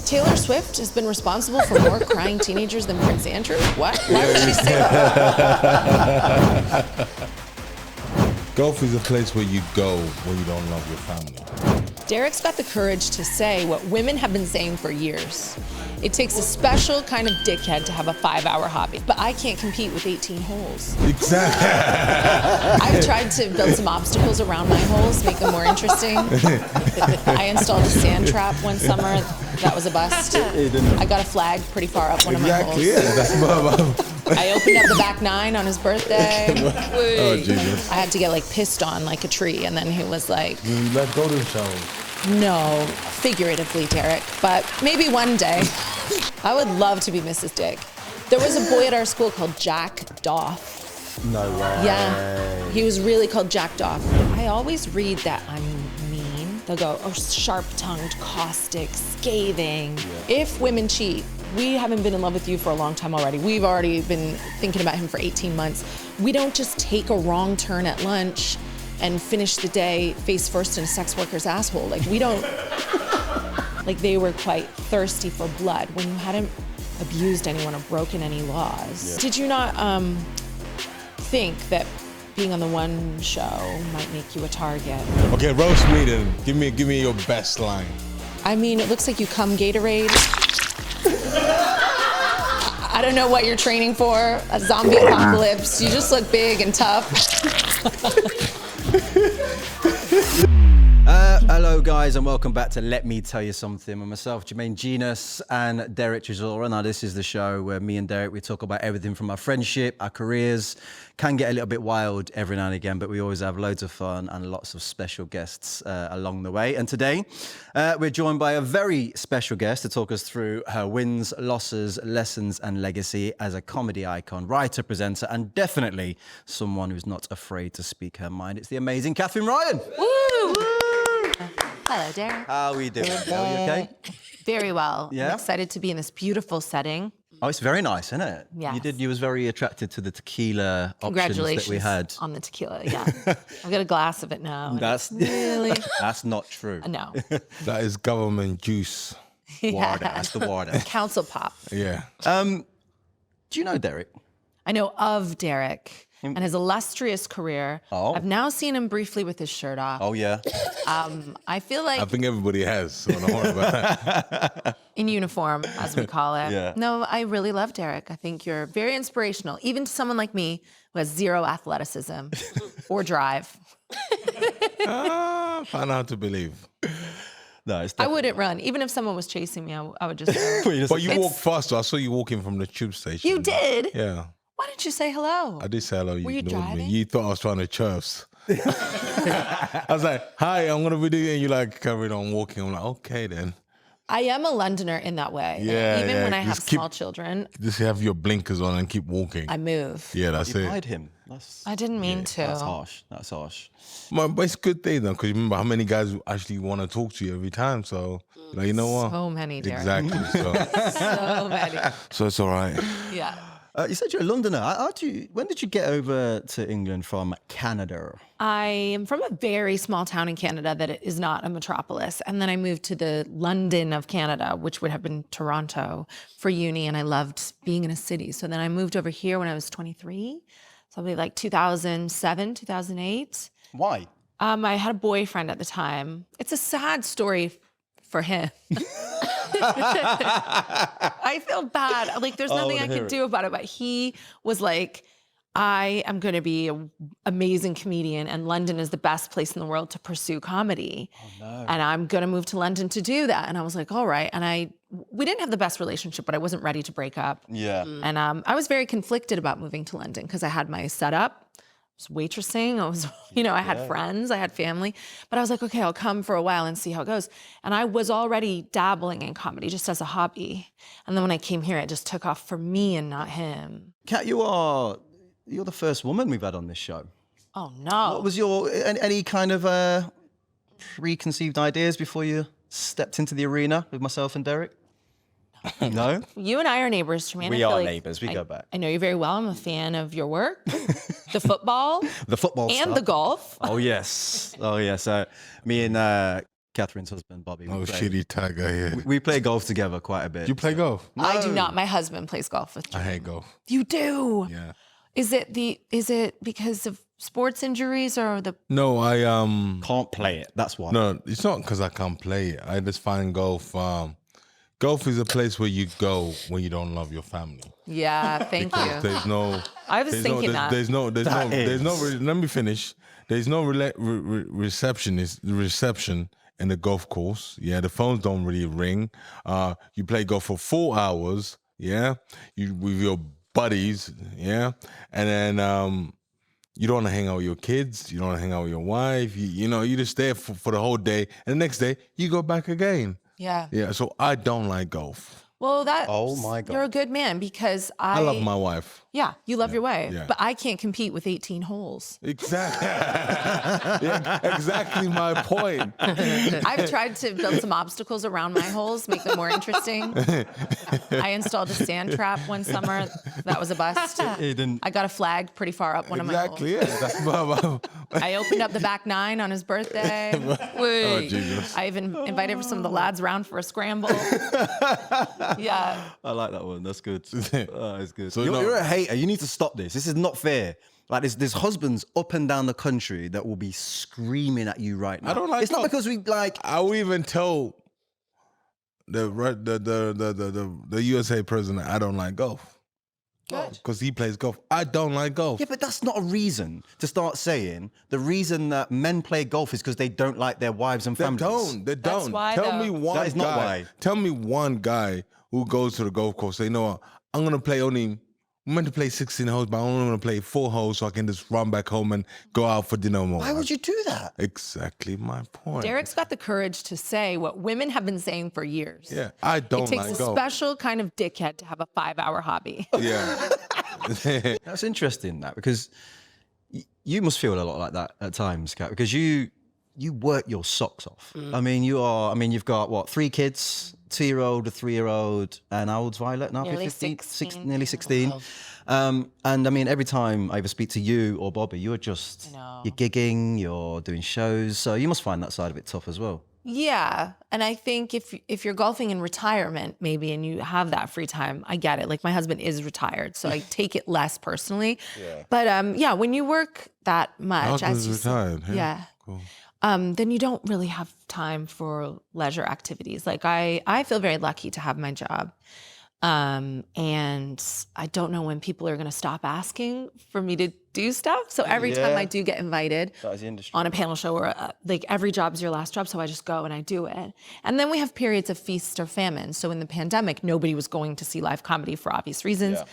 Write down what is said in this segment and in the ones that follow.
Taylor Swift has been responsible for more crying teenagers than Prince Andrew? What? Why would she say that? Golf is a place where you go when you don't love your family. Derek's got the courage to say what women have been saying for years. It takes a special kind of dickhead to have a 5-hour hobby, but I can't compete with 18 holes. Exactly. I've tried to build some obstacles around my holes, make them more interesting. I installed a sand trap one summer. That was a bust. I got a flag pretty far up one of my holes. Yeah, that's I opened up the back 9 on his birthday. Oh, Jesus. I had to get like pissed on like a tree, and then he was like, You let go to the show. no, figuratively, Derek, but maybe one day. I would love to be Mrs. Dick. There was a boy at our school called Jack Doff. No way. Yeah, he was really called Jack Doff. I always read that I'm mean. They'll go, oh, sharp-tongued, caustic, scathing. Yeah. If women cheat, we haven't been in love with you for a long time already. We've already been thinking about him for 18 months. We don't just take a wrong turn at lunch and finish the day face first in a sex worker's asshole. Like, we don't, like, they were quite thirsty for blood when you hadn't abused anyone or broken any laws. Yeah. Did you not think that being on the One show might make you a target? Okay, roast me then. Give me your best line. I mean, it looks like you come Gatorade. I don't know what you're training for, a zombie apocalypse. You just look big and tough. Hello guys and welcome back to Let Me Tell You Something with myself, Jermaine, Jenas and Derek Chisora. Now this is the show where me and Derek, we talk about everything from our friendship, our careers, can get a little bit wild every now and again, but we always have loads of fun and lots of special guests along the way. And today we're joined by a very special guest to talk us through her wins, losses, lessons and legacy as a comedy icon, writer, presenter, and definitely someone who's not afraid to speak her mind. It's the amazing Katherine Ryan. Woo! Hello, Derek. How are we doing? Are you okay? Very well. Yeah? I'm excited to be in this beautiful setting. Oh, it's very nice, isn't it? Yes. You was very attracted to the tequila options that we had. On the tequila, yeah. I've got a glass of it now. That's really? That's not true. No. That is government juice. Water. That's the water. Council pop. Yeah. Do you know Derek? I know of Derek and his illustrious career. Oh. I've now seen him briefly with his shirt off. Oh, yeah. I feel like I think everybody has, so don't worry about that. in uniform, as we call it. Yeah. No, I really love Derek. I think you're very inspirational, even to someone like me who has zero athleticism or drive. Find out to believe. No, it's I wouldn't run. Even if someone was chasing me, I would just go. But you walk faster. I saw you walking from the tube station. You did? Yeah. Why didn't you say hello? I did say hello. Were you ignored driving? me. You thought I was trying to chirps. I was like, hi, I'm going to be doing it. And you like carried on walking. I'm like, okay then. I am a Londoner in that way. Yeah, Even yeah. when I have Just keep- small children, Just have your blinkers on and keep walking. I move. Yeah, that's You it. pied him. That's, I didn't mean to. That's harsh. That's harsh. But it's a good thing though, because remember how many guys actually want to talk to you every time. So, like, you know what? So many, Derek. Exactly. So, So many. so it's all right. Yeah. You said you're a Londoner. When did you get over to England from Canada? I am from a very small town in Canada that is not a metropolis. And then I moved to the London of Canada, which would have been Toronto, for uni. And I loved being in a city. So then I moved over here when I was 23. So probably like 2007, 2008. Why? I had a boyfriend at the time. It's a sad story for him. I feel bad. Like, there's nothing I can do about it. But he was like, I am going to be an amazing comedian, and London is the best place in the world to pursue comedy. Oh, no. And I'm going to move to London to do that. And I was like, all right. And we didn't have the best relationship, but I wasn't ready to break up. Yeah. And I was very conflicted about moving to London because I had my setup. I was waitressing. I was, I had friends, I had family, but I was like, okay, I'll come for a while and see how it goes. And I was already dabbling in comedy just as a hobby. And then when I came here, it just took off for me and not him. Kat, you're the first woman we've had on this show. Oh no. What was your any kind of preconceived ideas before you stepped into the arena with myself and Derek? No? You and I are neighbors, Jermaine. We I feel are like neighbors. We go back. I know you very well. I'm a fan of your work, the football, The football and stuff. the golf. Oh, yes. Oh, yes. Me and Catherine's husband, Bobby. Oh, shitty tiger here. We play golf together quite a bit. You play golf? I do not. My husband plays golf with I Jermaine. hate golf. You do? Yeah. Is it because of sports injuries or the? No, I Can't play it. That's why. No, it's not because I can't play it. I just find golf. Golf is a place where you go when you don't love your family. Yeah, thank you. There's no. I was thinking that. There's no. Let me finish. There's no reception in the golf course. Yeah, the phones don't really ring. You play golf for 4 hours. Yeah, you with your buddies. Yeah, and then you don't want to hang out with your kids. You don't want to hang out with your wife. You know, you're just there for the whole day, and the next day you go back again. Yeah. Yeah, so I don't like golf. Well, Oh my God. you're a good man because I love my wife. Yeah, you love your wife, yeah. but I can't compete with 18 holes. Exactly. Yeah, exactly my point. I've tried to build some obstacles around my holes, make them more interesting. I installed a sand trap one summer. That was a bust. I got a flag pretty far up one of my holes. Exactly, yeah. That's I opened up the back nine on his birthday. Oh, Jesus. I even invited some of the lads round for a scramble. Yeah. I like that one. That's good. It's good. So You're a hater. You need to stop this. This is not fair. Like there's husbands up and down the country that will be screaming at you right now. I don't like It's not golf. because we like. I will even tell the USA president I don't like golf. Good. Because he plays golf. I don't like golf. Yeah, but that's not a reason to start saying the reason that men play golf is because they don't like their wives and They families. don't. They don't. why, Tell though. me one That is guy. not why. Tell me one guy who goes to the golf course. Say, you know what? I'm gonna play only. I'm meant to play 16 holes, but I'm only gonna play 4 holes so I can just run back home and go out for dinner more. Why would you do that? Exactly my point. Derek's got the courage to say what women have been saying for years. Yeah, I don't It takes like a golf. special kind of dickhead to have a 5-hour hobby. Yeah. That's interesting, that, because you must feel a lot like that at times, Kat, because you work your socks off. I mean, you've got, what, 3 kids, 2-year-old, a 3-year-old, and how old's Violet now? Nearly 15? 16. Nearly 16. And I mean, every time I either speak to you or Bobby, you're just, you're gigging, you're doing shows, so you must find that side of it tough as well. Yeah. And I think if you're golfing in retirement, maybe, and you have that free time, I get it. Like my husband is retired, so I take it less personally. Yeah. But yeah, when you work that much, Husband's as you retired. said, yeah. Cool. Then you don't really have time for leisure activities. Like I feel very lucky to have my job. And I don't know when people are going to stop asking for me to do stuff. So every time I do get invited on a panel show or like every job's your last job. So I just go and I do it. And then we have periods of feast or famine. So in the pandemic, nobody was going to see live comedy for obvious reasons. Yeah.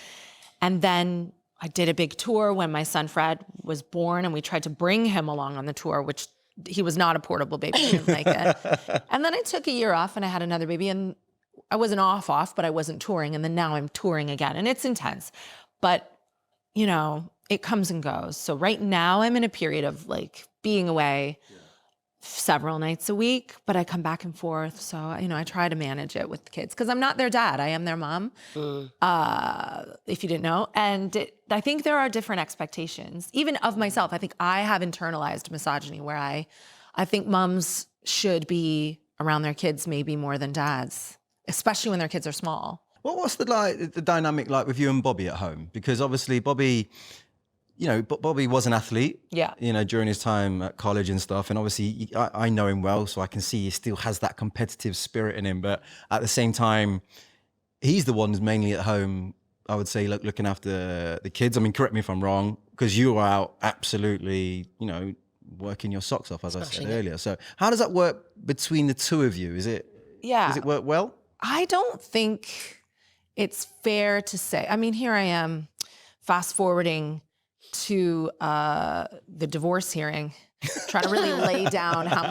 And then I did a big tour when my son Fred was born, and we tried to bring him along on the tour, which he was not a portable baby. He didn't like it. And then I took a year off and I had another baby, and I wasn't off, but I wasn't touring. And then now I'm touring again, and it's intense, but you know, it comes and goes. So right now I'm in a period of like being away several nights a week, but I come back and forth. So, you know, I try to manage it with the kids because I'm not their dad. I am their mom, if you didn't know. And I think there are different expectations, even of myself. I think I have internalized misogyny where I think moms should be around their kids maybe more than dads, especially when their kids are small. Well, what's the dynamic like with you and Bobby at home? Because obviously Bobby, you know, Bobby was an athlete, you know, during his time at college and stuff. And obviously I know him well, so I can see he still has that competitive spirit in him. But at the same time, he's the one who's mainly at home, I would say, looking after the kids. I mean, correct me if I'm wrong, because you are out absolutely, you know, working your socks off, as I said earlier. So how does that work between the two of you? Does it work well? I don't think it's fair to say. I mean, here I am fast forwarding to the divorce hearing, trying to really lay down how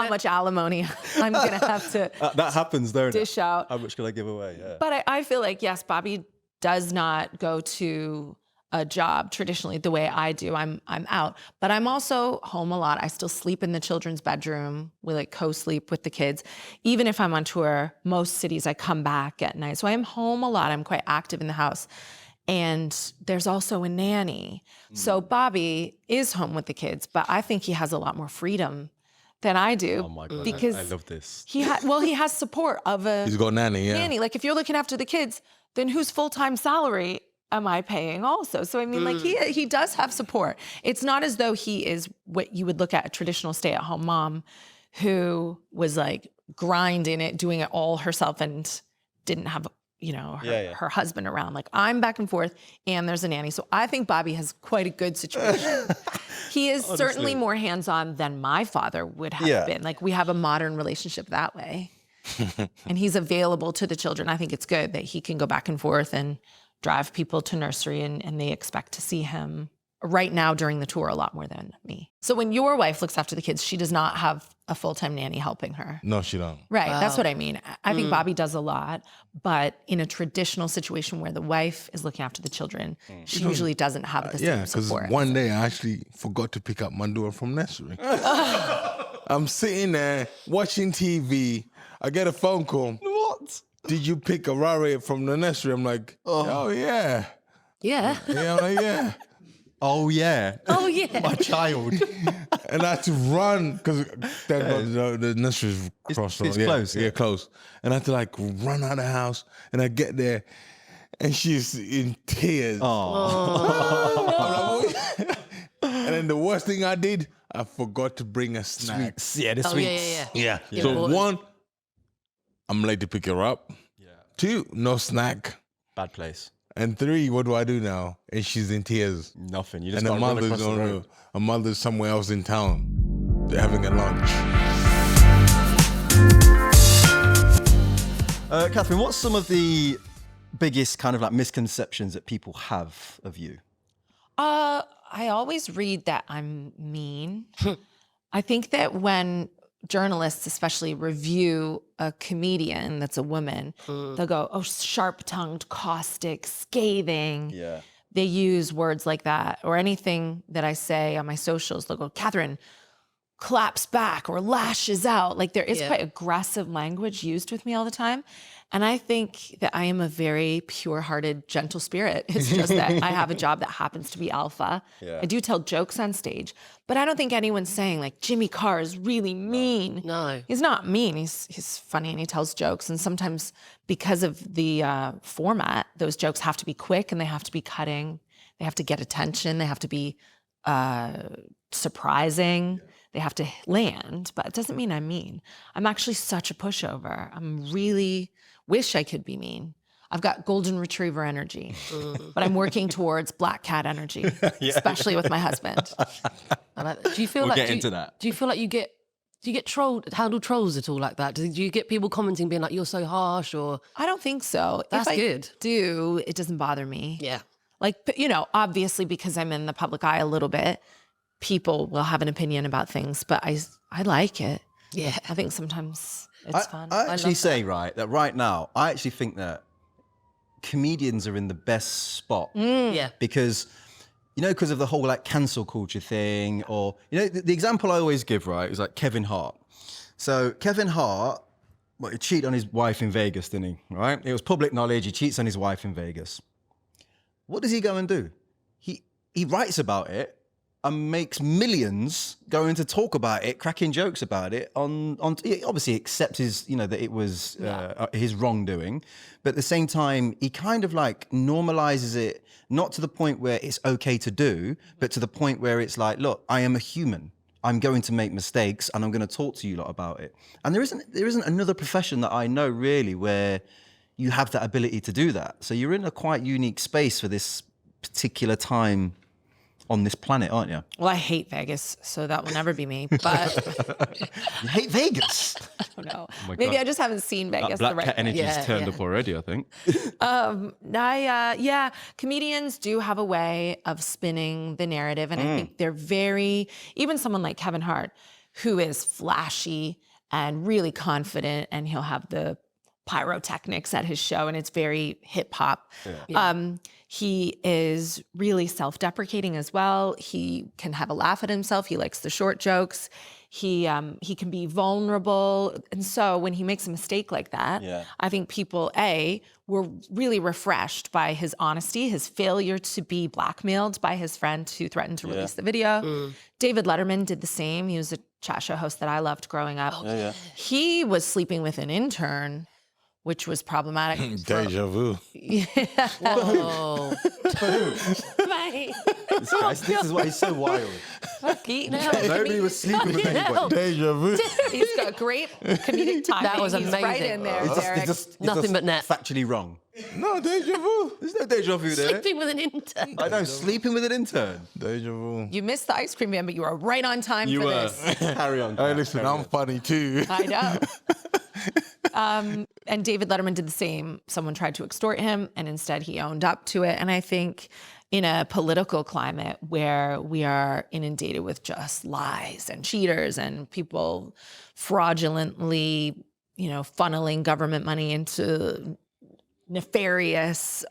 much alimony I'm gonna have to that happens, don't dish out. How much can I give away? Yeah. But I feel like, yes, Bobby does not go to a job traditionally the way I do. I'm out, but I'm also home a lot. I still sleep in the children's bedroom. We like co-sleep with the kids. Even if I'm on tour, most cities I come back at night. So I am home a lot. I'm quite active in the house. And there's also a nanny. So Bobby is home with the kids, but I think he has a lot more freedom than I do. Oh my God, because I love this. he has support of a He's got nanny, yeah. nanny. Like if you're looking after the kids, then whose full-time salary am I paying also? So I mean, like he does have support. It's not as though he is what you would look at a traditional stay-at-home mom who was like grinding it, doing it all herself and didn't have, you know, her husband around. Like I'm back and forth and there's a nanny. So I think Bobby has quite a good situation. He is certainly more hands-on than my father would have been. Like we have a modern relationship that way. And he's available to the children. I think it's good that he can go back and forth and drive people to nursery and they expect to see him right now during the tour a lot more than me. So when your wife looks after the kids, she does not have a full-time nanny helping her. No, she don't. Right, that's what I mean. I think Bobby does a lot, but in a traditional situation where the wife is looking after the children, she usually doesn't have the same support. Because one day I actually forgot to pick up my daughter from nursery. I'm sitting there watching TV. I get a phone call. What? Did you pick a Rari from the nursery? I'm like, oh yeah. Yeah. Yeah, I'm like, yeah. Oh yeah. Oh, yeah. My child. And I had to run because the nursery's across. It's close. Yeah, close. And I had to like run out of the house. And I get there and she's in tears. Oh. And then the worst thing I did, I forgot to bring a snack. Yeah, the sweets. Yeah. Yeah. So Important. 1, I'm late to pick her up. Yeah. 2, no snack. Bad place. And 3, what do I do now? And she's in tears. Nothing. You just And got to run across the road. her mother's somewhere else in town. They're having a lunch. Katherine, what's some of the biggest kind of like misconceptions that people have of you? I always read that I'm mean. I think that when journalists especially review a comedian that's a woman, they'll go, oh, sharp-tongued, caustic, scathing. Yeah. They use words like that. Or anything that I say on my socials, they'll go, Katherine claps back or lashes out. Like there is quite aggressive language used with me all the time. And I think that I am a very pure-hearted, gentle spirit. It's just that I have a job that happens to be alpha. Yeah. I do tell jokes on stage, but I don't think anyone's saying like Jimmy Carr is really mean. No. He's not mean. He's funny and he tells jokes. And sometimes because of the format, those jokes have to be quick and they have to be cutting. They have to get attention. They have to be surprising. They have to land, but it doesn't mean I'm mean. I'm actually such a pushover. I'm really wish I could be mean. I've got golden retriever energy, but I'm working towards black cat energy, especially with my husband. I like that. Do you feel We'll like get into that. Do you feel like do you get trolled, handle trolls at all like that? Do you get people commenting being like, you're so harsh or? I don't think so. That's if I good. do, it doesn't bother me. Yeah. Like, you know, obviously because I'm in the public eye a little bit, people will have an opinion about things, but I like it. Yeah. I think sometimes it's fun. I actually love say, that right now, I actually think that comedians are in the best spot. Yeah. Because, you know, because of the whole like cancel culture thing, or, you know, the example I always give, right, is like Kevin Hart. So Kevin Hart, he cheated on his wife in Vegas, didn't he? Right? It was public knowledge. He cheats on his wife in Vegas. What does he go and do? He writes about it and makes millions going to talk about it, cracking jokes about it. He obviously accepts his, you know, that it was his wrongdoing, but at the same time, he kind of like normalizes it, not to the point where it's okay to do, but to the point where it's like, look, I am a human. I'm going to make mistakes, and I'm going to talk to you lot about it. And there isn't another profession that I know really where you have that ability to do that. So you're in a quite unique space for this particular time on this planet, aren't you? Well, I hate Vegas, so that will never be me. But You hate Vegas. I don't know. my Maybe God. I just haven't seen Vegas Black the right cat way. energy's turned up already, I think. Comedians do have a way of spinning the narrative, and I think they're even someone like Kevin Hart, who is flashy and really confident, and he'll have the pyrotechnics at his show, and it's very hip hop. He is really self-deprecating as well. He can have a laugh at himself. He likes the short jokes. He can be vulnerable. And so when he makes a mistake like that, I think people, were really refreshed by his honesty, his failure to be blackmailed by his friend who threatened to release the video. David Letterman did the same. He was a chat show host that I loved growing up. He was sleeping with an intern, which was problematic. Deja vu. Yeah. Whoa. Mate. This is why he's so wild. Fucking hell. Nobody was sleeping with anybody. Deja vu. He's got great comedic timing. That was He's right amazing. in there, It's Derek. Nothing but net. Factually wrong. No, deja vu. There's no deja vu there. Sleeping with an intern. I know, sleeping with an intern. Deja vu. You missed the ice cream man, but you were right on time You for were. this. Carry on. Hey, listen, I'm funny too. I know. And David Letterman did the same. Someone tried to extort him, and instead he owned up to it. And I think in a political climate where we are inundated with just lies and cheaters and people fraudulently, funneling government money into nefarious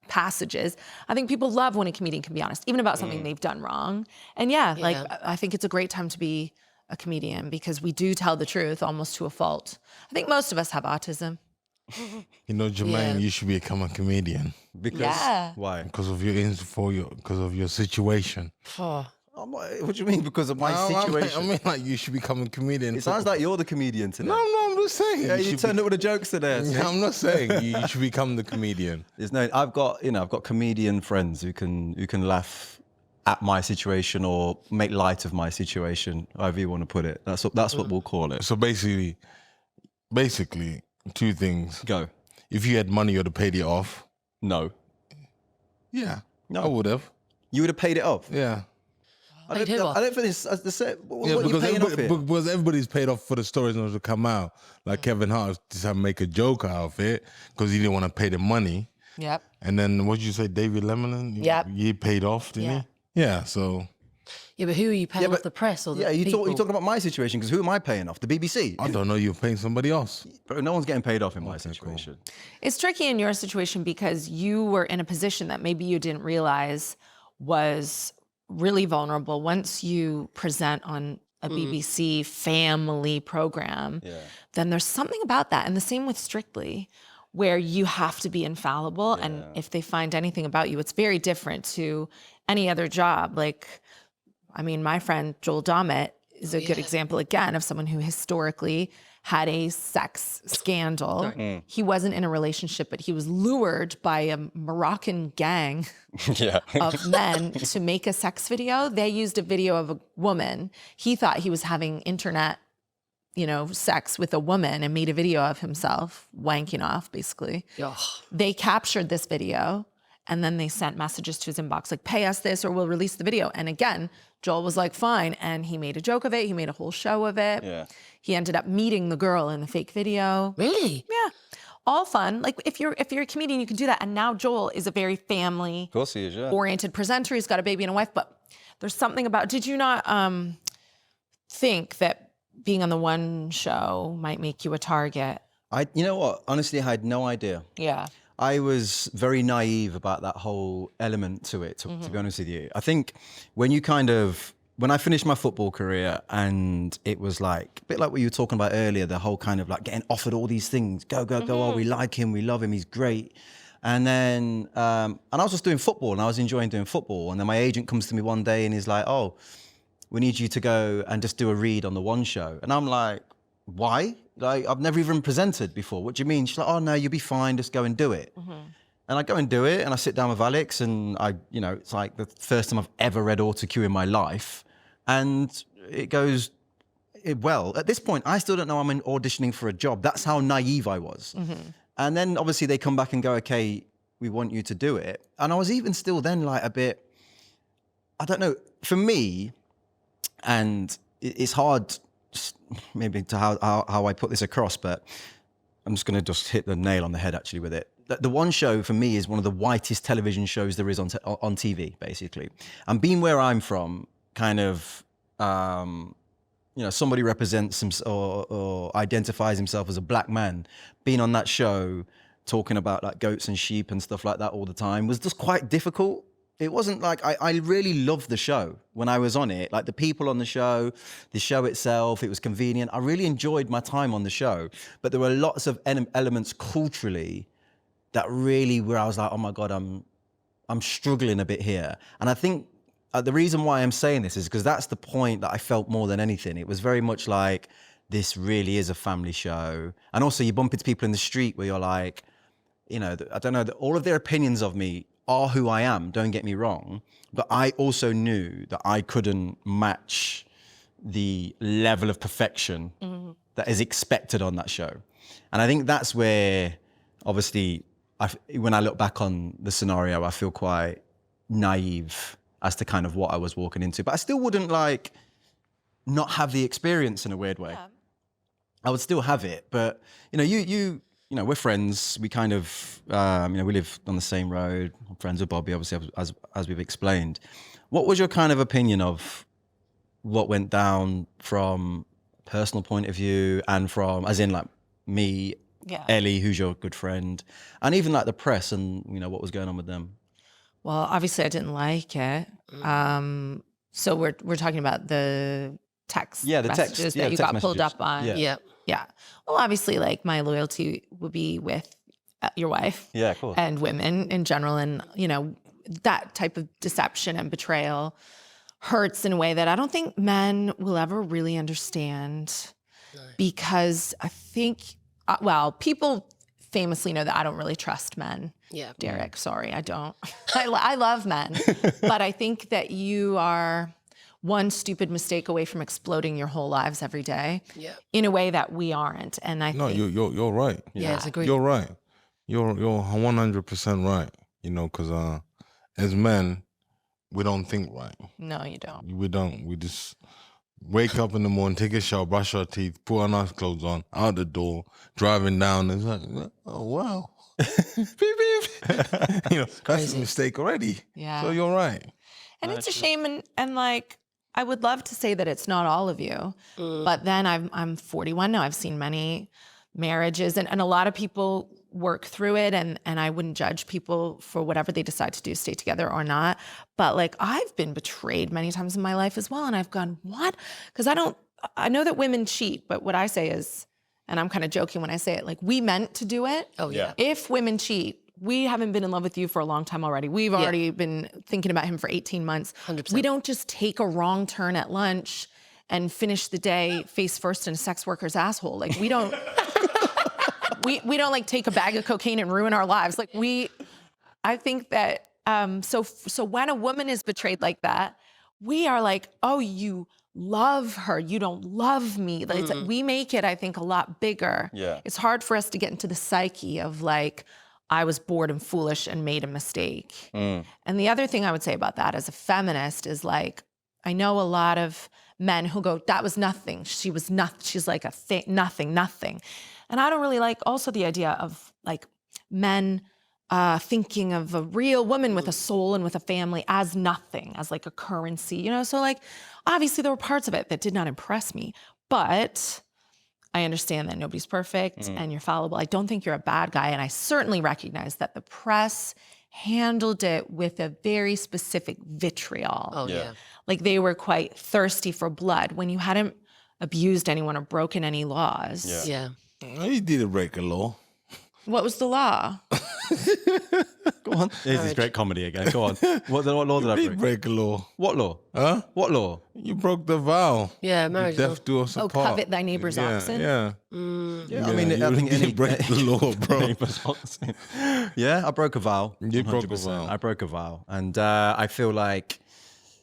passages, I think people love when a comedian can be honest, even about something they've done wrong. And like, I think it's a great time to be a comedian because we do tell the truth almost to a fault. I think most of us have autism. Jermaine, you should become a comedian Because why? because of your situation. What do you mean? Because of my situation? I mean, like you should become a comedian. It sounds like you're the comedian today. No, I'm just saying. Yeah, you turned up with the jokes today. Yeah, I'm not saying you should become the comedian. I've got comedian friends who can laugh at my situation or make light of my situation, however you want to put it. That's what we'll call it. So basically, two things. Go. If you had money, you'd have paid it off. No. Yeah. No. I would have. You would have paid it off. Yeah. I don't think it's the same. What Yeah, are you paying off here? because everybody's paid off for the stories not to come out. Like Kevin Hart decided to make a joke out of it because he didn't want to pay the money. Yep. And then what did you say, David Lemon? Yep. He paid off, didn't he? Yeah, so Yeah, but who are you paying off, the press or the people? you're talking about my situation because who am I paying off? The BBC? I don't know, you're paying somebody else. Bro, no one's getting paid off in my situation. It's tricky in your situation because you were in a position that maybe you didn't realize was really vulnerable. Once you present on a BBC family program, then there's something about that. And the same with Strictly, where you have to be infallible. And if they find anything about you, it's very different to any other job. Like, I mean, my friend Joel Dommett is a good example again of someone who historically had a sex scandal. He wasn't in a relationship, but he was lured by a Moroccan gang of men to make a sex video. They used a video of a woman. He thought he was having internet, sex with a woman and made a video of himself wanking off, basically. They captured this video and then they sent messages to his inbox like, pay us this or we'll release the video. And again, Joel was like, fine. And he made a joke of it. He made a whole show of it. Yeah. He ended up meeting the girl in the fake video. Really? Yeah. All fun. Like if you're a comedian, you can do that. And now Joel is a very family Of course he is, oriented presenter. He's got a baby and a wife. But there's something about, did you not think that being on the one show might make you a target? You know what? Honestly, I had no idea. Yeah. I was very naive about that whole element to it, to be honest with you. I think when I finished my football career and it was like, a bit like what you were talking about earlier, the whole kind of like getting offered all these things, go, oh, we like him, we love him, he's great. And then, and I was just doing football and I was enjoying doing football. And then my agent comes to me one day and he's like, oh, we need you to go and just do a read on the One Show. And I'm like, why? Like, I've never even presented before. What do you mean? She's like, oh no, you'll be fine. Just go and do it. And I go and do it and I sit down with Alex and it's like the first time I've ever read autocue in my life. And it goes, well, at this point, I still don't know I'm auditioning for a job. That's how naive I was. And then obviously they come back and go, okay, we want you to do it. And I was even still then like a bit, I don't know, for me, and it's hard maybe to how I put this across, but I'm just going to just hit the nail on the head actually with it. The One Show for me is one of the whitest television shows there is on TV, basically. And being where I'm from, kind of, somebody represents or identifies himself as a black man, being on that show, talking about like goats and sheep and stuff like that all the time was just quite difficult. It wasn't like, I really loved the show when I was on it. Like the people on the show itself, it was convenient. I really enjoyed my time on the show, but there were lots of elements culturally that really where I was like, oh my God, I'm struggling a bit here. And I think the reason why I'm saying this is because that's the point that I felt more than anything. It was very much like, this really is a family show. And also you bump into people in the street where you're like, you know, I don't know, all of their opinions of me are who I am, don't get me wrong. But I also knew that I couldn't match the level of perfection that is expected on that show. And I think that's where, obviously, when I look back on the scenario, I feel quite naive as to kind of what I was walking into. But I still wouldn't like not have the experience in a weird way. Yeah. I would still have it. But, you know, you know, we're friends. We kind of, you know, we live on the same road. I'm friends with Bobby, obviously, as we've explained. What was your kind of opinion of what went down from a personal point of view and from, as in like me, Ellie, who's your good friend, and even like the press and, you know, what was going on with them? Well, obviously I didn't like it. So we're talking about the text messages that you got pulled up on. Yeah. Well, obviously, like, my loyalty would be with your wife. Yeah, of course. And women in general. And, you know, that type of deception and betrayal hurts in a way that I don't think men will ever really understand. Because I think, well, people famously know that I don't really trust men. Yeah. Derek, sorry, I don't. I love men. But I think that you are one stupid mistake away from exploding your whole lives every day in a way that we aren't. And I think you're right. Yeah, it's agreed. You're right. You're 100% right. You know, because as men, we don't think right. No, you don't. We don't. We just wake up in the morning, take a shower, brush our teeth, put our nice clothes on, out the door, driving down. It's like, oh wow, beep beep. You know, that's a mistake already. Yeah. So you're right. And it's a shame, and like, I would love to say that it's not all of you, but then I'm 41 now. I've seen many marriages, and a lot of people work through it, and I wouldn't judge people for whatever they decide to do, stay together or not. But like, I've been betrayed many times in my life as well, and I've gone, what? Because I know that women cheat, but what I say is, and I'm kind of joking when I say it, like, we meant to do it. Oh yeah. If women cheat, we haven't been in love with you for a long time already. We've already been thinking about him for 18 months. 100%. We don't just take a wrong turn at lunch and finish the day face first in a sex worker's asshole. Like, we don't, we don't like take a bag of cocaine and ruin our lives. Like, I think that, so when a woman is betrayed like that, we are like, oh, you love her, you don't love me. Like, it's like, we make it, I think, a lot bigger. Yeah. It's hard for us to get into the psyche of like, I was bored and foolish and made a mistake. And the other thing I would say about that as a feminist is, like, I know a lot of men who go, that was nothing. She was nothing. She's like nothing. And I don't really like also the idea of like men thinking of a real woman with a soul and with a family as nothing, as like a currency, you know? So like, obviously there were parts of it that did not impress me, but I understand that nobody's perfect and you're fallible. I don't think you're a bad guy. And I certainly recognize that the press handled it with a very specific vitriol. Oh yeah. Like, they were quite thirsty for blood when you hadn't abused anyone or broken any laws. Yeah. He didn't break a law. What was the law? Go on. This is great comedy again. Go on. What law did I He break? break a law. What law? Huh? What law? You broke the vow. Yeah, marriage law. Death do us Oh, apart. covet thy neighbor's oxen? Yeah. Yeah, I mean, you I think didn't break the law, bro. Yeah, I broke a vow. You broke a 100%. vow. I broke a vow. And I feel like,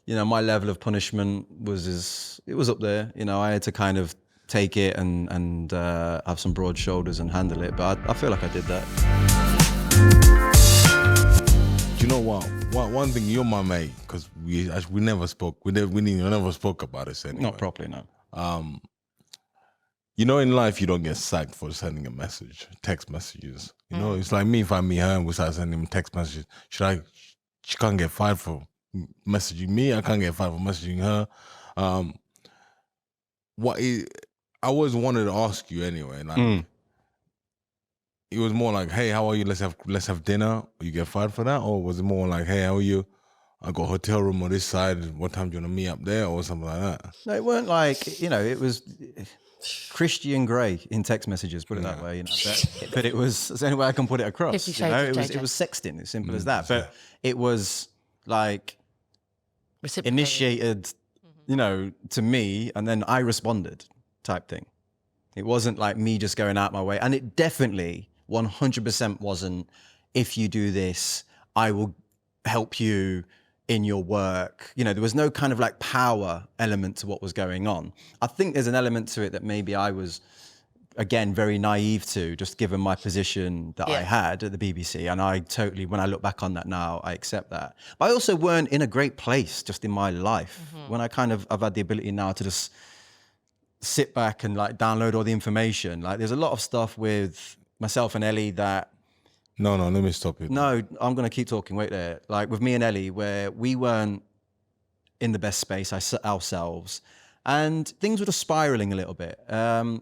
you know, my level of punishment it was up there. You know, I had to kind of take it and have some broad shoulders and handle it. But I feel like I did that. Do you know what? One thing, you're my mate, because we never spoke. We never spoke about this anyway. Not properly, no. You know, in life, you don't get sacked for sending a message, text messages. You know, it's like me, if I meet her and we start sending text messages, she can't get fired for messaging me. I can't get fired for messaging her. I always wanted to ask you anyway. Like, it was more like, hey, how are you? Let's have dinner. You get fired for that? Or was it more like, hey, how are you? I got a hotel room on this side. What time do you want to meet up there? Or something like that. No, it weren't like, you know, it was Christian Grey in text messages, put it that way, you know. But it was, that's the only way I can put it across. 50 You know? Shades of It was sexting, as simple as that. But it was like, initiated, you know, to me, and then I responded type thing. It wasn't like me just going out my way. And it definitely 100% wasn't, if you do this, I will help you in your work. You know, there was no kind of like power element to what was going on. I think there's an element to it that maybe I was, again, very naive to, just given my position that I had at the BBC. And I totally, when I look back on that now, I accept that. But I also weren't in a great place just in my life. When I've had the ability now to just sit back and like download all the information. Like there's a lot of stuff with myself and Ellie that... No, let me stop you. No, I'm going to keep talking. Wait there. Like with me and Ellie, where we weren't in the best space ourselves, and things were just spiraling a little bit. And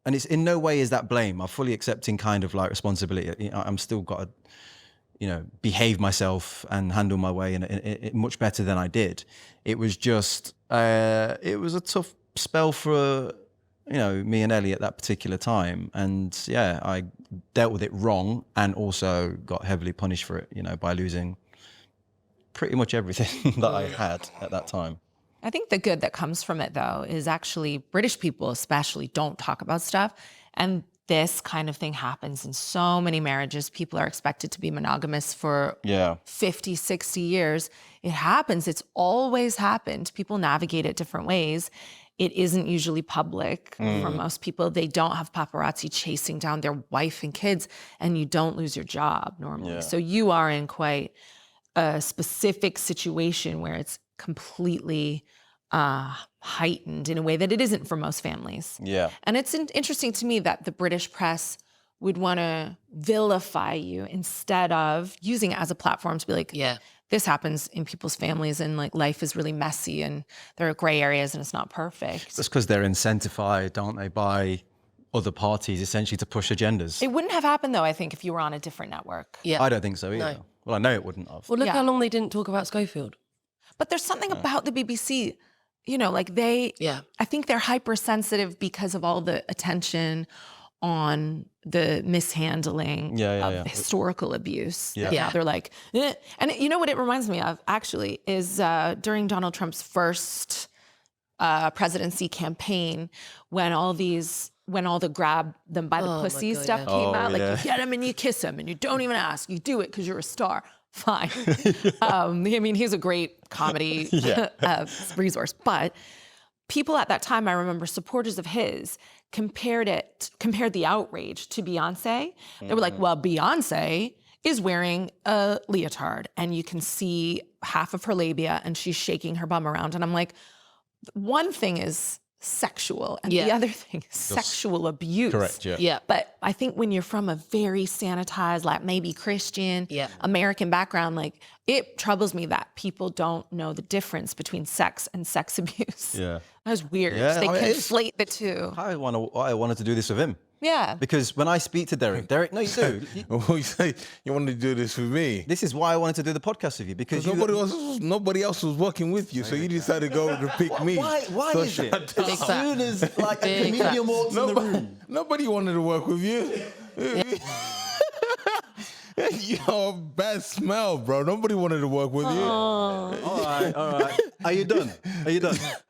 it's in no way is that blame. I'm fully accepting kind of like responsibility. You know, I'm still got to, you know, behave myself and handle my way in much better than I did. It was just, it was a tough spell for, you know, me and Ellie at that particular time. And yeah, I dealt with it wrong and also got heavily punished for it, you know, by losing pretty much everything that I had at that time. I think the good that comes from it, though, is actually British people especially don't talk about stuff. And this kind of thing happens in so many marriages. People are expected to be monogamous for 50, 60 years. It happens. It's always happened. People navigate it different ways. It isn't usually public for most people. They don't have paparazzi chasing down their wife and kids, and you don't lose your job normally. Yeah. So you are in quite a specific situation where it's completely heightened in a way that it isn't for most families. Yeah. And it's interesting to me that the British press would want to vilify you instead of using it as a platform to be like, this happens in people's families and like life is really messy and there are gray areas and it's not perfect. That's because they're incentivized, aren't they, by other parties essentially to push agendas. It wouldn't have happened though, I think, if you were on a different network. Yeah. I don't think so either. No. Well, I know it wouldn't have. Well, look how long they didn't talk about Schofield. But there's something about the BBC, you know, like I think they're hypersensitive because of all the attention on the mishandling of historical abuse. Now they're like, eh. And you know what it reminds me of, actually, is during Donald Trump's first presidency campaign, when all the grab them by the pussy stuff came out, like you get him and you kiss him and you don't even ask, you do it because you're a star. Fine. I mean, he's a great comedy resource, but people at that time, I remember supporters of his compared the outrage to Beyonce. They were like, well, Beyonce is wearing a leotard and you can see half of her labia and she's shaking her bum around. And I'm like, one thing is sexual and the other thing is sexual abuse. Correct, yeah. But I think when you're from a very sanitized, like maybe Christian, American background, like it troubles me that people don't know the difference between sex and sex abuse. Yeah. That's weird. Yeah, They I mean, conflate the two. I wanted to do this with him. Yeah. Because when I speak to Derek, no, you do. You say you wanted to do this with me. This is why I wanted to do the podcast with you, because nobody else was working with you, so you decided to go to pick me. Why So is it? shut As soon as like a comedian walks in the room. Nobody wanted to work with you. You're bad smell, bro. Nobody wanted to work with you. All right. Are you done?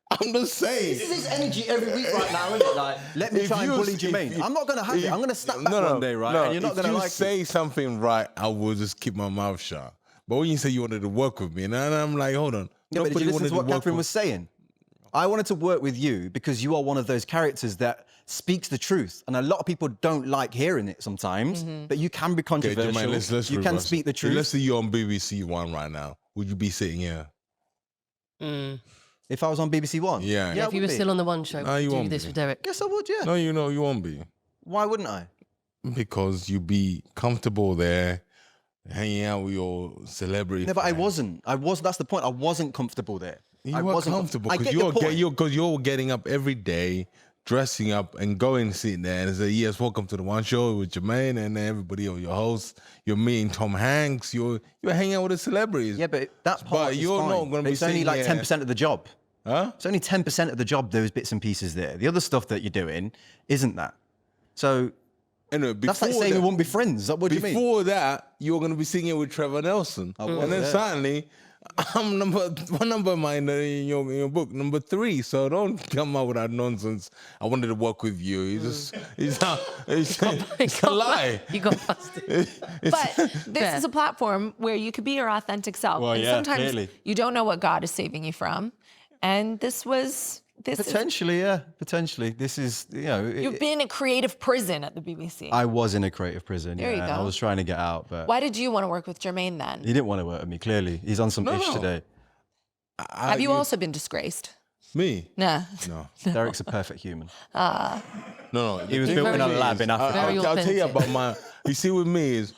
I'm just saying. This is his energy every week right now, isn't it? Like, let me try and bully Jermaine. I'm not going to have it. I'm going to snap back one day, right? And you're not going to like If you say something right, I will just keep my mouth shut. But when you say you wanted to work with me, and I'm like, hold on. Yeah, but did you listen to what Katherine was saying? I wanted to work with you because you are one of those characters that speaks the truth. And a lot of people don't like hearing it sometimes, but you can be controversial. Okay, Jermaine, let's you can reverse. speak the truth. Let's see you on BBC One right now. Would you be sitting here? If I was on BBC One? Yeah. If you were still on the One show, No, you do won't this be. with Derek. Yes, I would, yeah. No, you won't be. Why wouldn't I? Because you'd be comfortable there, hanging out with your celebrity. No, but I friends. wasn't. That's the point. I wasn't comfortable there. You were comfortable I because get your point. you're getting up every day, dressing up and going sitting there and say, yes, welcome to the One Show with Jermaine and everybody or your host. You're meeting Tom Hanks. You're hanging out with the celebrities. Yeah, but that's part. But you're fine. not going to But be it's only sitting like here- 10% of the job. Huh? It's only 10% of the job, those bits and pieces there. The other stuff that you're doing isn't that. So Anyway, that's like saying we won't be friends. What do you mean? Before that, you're going to be singing with Trevor Nelson. And then suddenly, I'm what number am I in your book? Number 3. So don't come out with that nonsense. I wanted to work with you. It's a lie. You got busted. But this is a platform where you could be your authentic self. Well, and yeah, sometimes clearly. you don't know what God is saving you from. And this is Potentially, yeah. Potentially. This is, you've been in a creative prison at the BBC. I was in a creative prison. There you and go. I was trying to get out, but Why did you want to work with Jermaine then? he didn't want to work with me, clearly. He's on some ish No. today. Have you also been disgraced? Me? Nah. No. Derek's a perfect human. No. He was built in a lab in Africa. Very I'll tell you authentic. about you see with me is,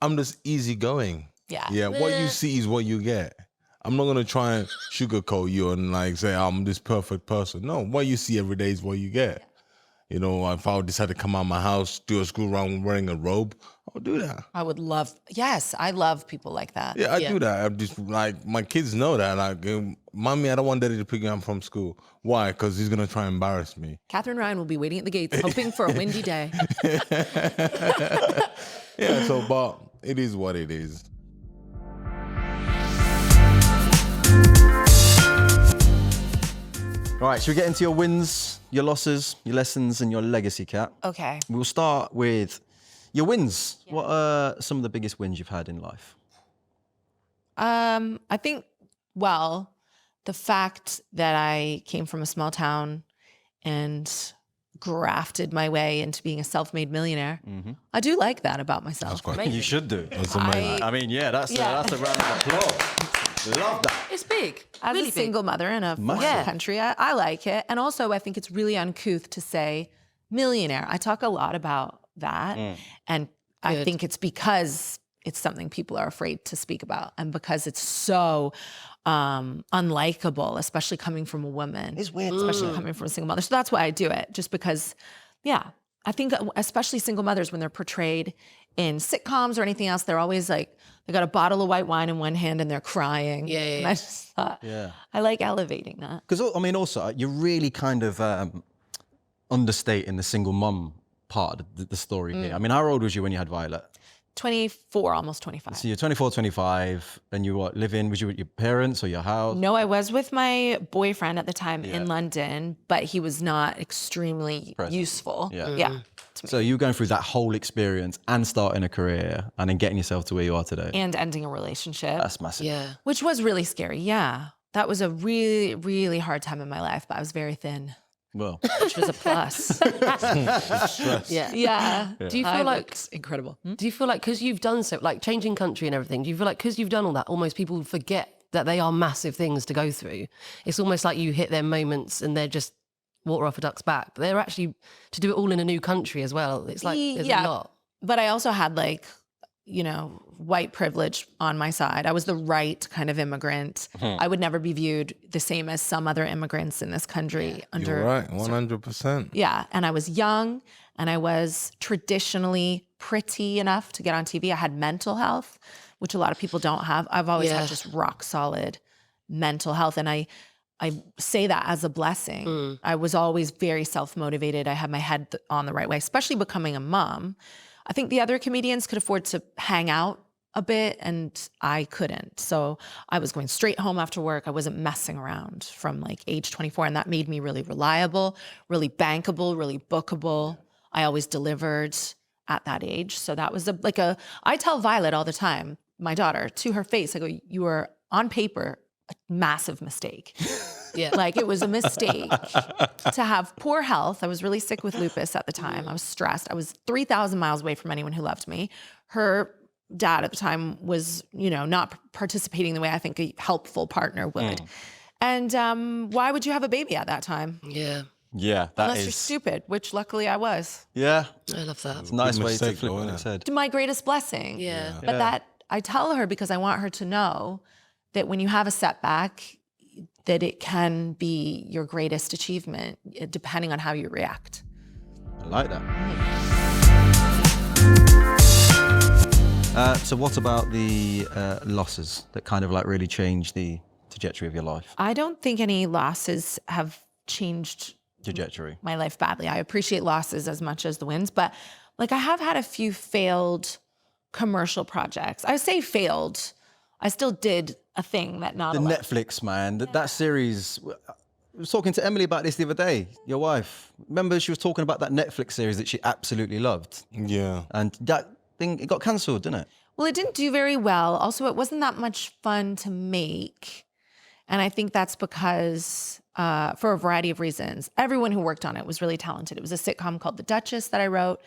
I'm just easygoing. Yeah. Yeah, what you see is what you get. I'm not gonna try and sugarcoat you and like say I'm this perfect person. No, what you see every day is what you get. You know, if I decide to come out of my house, do a school round wearing a robe, I'll do that. I would love, yes, I love people like that. Yeah, I do that. I'm just like, my kids know that. Like, mommy, I don't want daddy to pick me up from school. Why? Because he's gonna try and embarrass me. Katherine Ryan will be waiting at the gates, hoping for a windy day. Yeah, so but it is what it is. All right, should we get into your wins, your losses, your lessons, and your legacy, Kat? Okay. We'll start with your wins. Yeah. What are some of the biggest wins you've had in life? I think, well, the fact that I came from a small town and grafted my way into being a self-made millionaire. I do like that about myself. You should do. That's amazing. I mean, yeah, that's a round of applause. Love that. It's big. As really a single mother in a foreign Massive. country, I like it. And also, I think it's really uncouth to say millionaire. I talk a lot about that. And I think it's because it's something people are afraid to speak about and because it's so unlikable, especially coming from a woman. It's weird. Especially coming from a single mother. So that's why I do it, just because, yeah. I think especially single mothers, when they're portrayed in sitcoms or anything else, they're always like, they got a bottle of white wine in one hand and they're crying. Yeah. And I just thought, I like elevating that. Because, I mean, also, you're really kind of understating the single mum part of the story here. I mean, how old was you when you had Violet? 24, almost 25. So you're 24, 25, and you living, was you with your parents or your house? No, I was with my boyfriend at the time in London, but he was not extremely useful. Yeah. So you were going through that whole experience and starting a career and then getting yourself to where you are today. And ending a relationship. That's massive. Yeah. Which was really scary. Yeah. That was a really, really hard time in my life, but I was very thin, Well, which was a plus. Yeah. Do you feel I like looked incredible. Do you feel like because you've done so, like changing country and everything, do you feel like because you've done all that, almost people forget that they are massive things to go through? It's almost like you hit their moments and they're just water off a duck's back. But they're actually, to do it all in a new country as well, it's like there's a lot. But I also had white privilege on my side. I was the right kind of immigrant. I would never be viewed the same as some other immigrants in this country. You're right, 100%. Yeah, and I was young and I was traditionally pretty enough to get on TV. I had mental health, which a lot of people don't have. I've always had just rock solid mental health. And I say that as a blessing. I was always very self-motivated. I had my head on the right way, especially becoming a mom. I think the other comedians could afford to hang out a bit and I couldn't. So I was going straight home after work. I wasn't messing around from like age 24. And that made me really reliable, really bankable, really bookable. I always delivered at that age. So that was I tell Violet all the time, my daughter, to her face, I go, you were on paper a massive mistake. Like it was a mistake to have poor health. I was really sick with lupus at the time. I was stressed. I was 3,000 miles away from anyone who loved me. Her dad at the time was, not participating the way I think a helpful partner would. And why would you have a baby at that time? Yeah. Yeah, Unless you're stupid, which luckily I was. Yeah. I love that. It's a nice Good way to mistake, flip though, on isn't its it? head. My greatest blessing. Yeah. But that I tell her because I want her to know that when you have a setback, that it can be your greatest achievement, depending on how you react. I like that. So what about the losses that kind of like really changed the trajectory of your life? I don't think any losses have changed Trajectory. my life badly. I appreciate losses as much as the wins, but I have had a few failed commercial projects. I say failed. I still did a thing that not The a lot. Netflix, man, that series. I was talking to Emily about this the other day, your wife. Remember, she was talking about that Netflix series that she absolutely loved. Yeah. And that thing, it got cancelled, didn't it? Well, it didn't do very well. Also, it wasn't that much fun to make. And I think that's because, for a variety of reasons, everyone who worked on it was really talented. It was a sitcom called The Duchess that I wrote.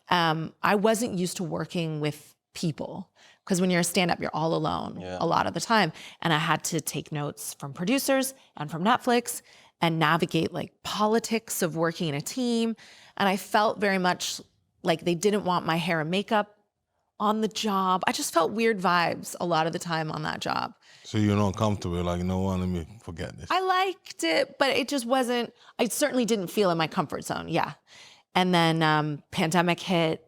I wasn't used to working with people because when you're a stand-up, you're all alone a lot of the time. And I had to take notes from producers and from Netflix and navigate like politics of working in a team. And I felt very much like they didn't want my hair and makeup on the job. I just felt weird vibes a lot of the time on that job. So you're not comfortable, like, you know what, let me forget this. I liked it, but it just wasn't, I certainly didn't feel in my comfort zone, And then pandemic hit,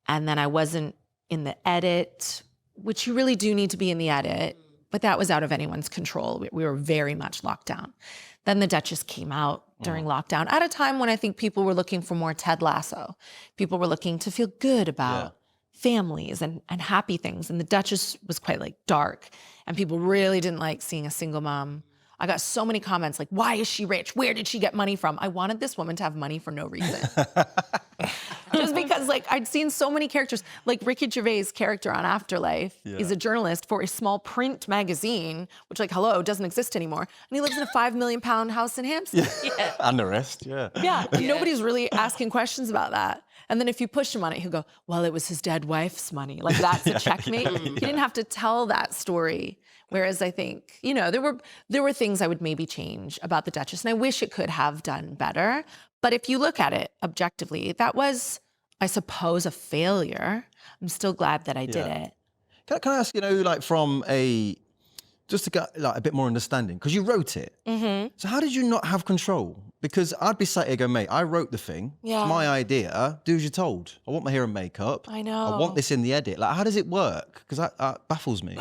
and then I wasn't in the edit, which you really do need to be in the edit, but that was out of anyone's control. We were very much locked down. Then The Duchess came out during lockdown at a time when I think people were looking for more Ted Lasso. People were looking to feel good about families and happy things. And The Duchess was quite like dark, and people really didn't like seeing a single mom. I got so many comments like, why is she rich? Where did she get money from? I wanted this woman to have money for no reason. Just because like I'd seen so many characters, like Ricky Gervais' character on Afterlife is a journalist for a small print magazine, which like, hello, doesn't exist anymore. And he lives in a $5 million house in Hampstead. And the rest, And nobody's really asking questions about that. And then if you push him on it, he'll go, well, it was his dead wife's money. Like that's a checkmate. He didn't have to tell that story. Whereas I think, you know, there were things I would maybe change about The Duchess, and I wish it could have done better. But if you look at it objectively, that was, I suppose, a failure. I'm still glad that I did it. Can I ask, you know, like just to get like a bit more understanding, because you wrote it. So how did you not have control? Because I'd be sat here going, mate, I wrote the thing. Yeah. It's my idea. Do as you're told. I want my hair and makeup. I know. I want this in the edit. Like, how does it work? Because that baffles me.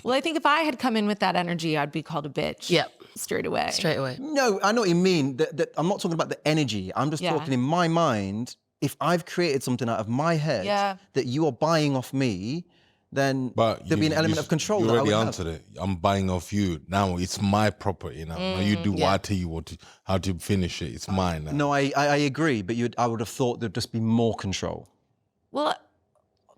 Well, I think if I had come in with that energy, I'd be called a bitch. Yep. Straight away. Straight away. No, I know what you mean. That I'm not talking about the energy. I'm just talking in my mind. If I've created something out of my head that you are buying off me, then there'll be an element of control. You that I already would answered it. I'm buying off you. Now it's my property now. Now you do what I tell you how to finish it. It's mine now. No, I agree, but I would have thought there'd just be more control. Well,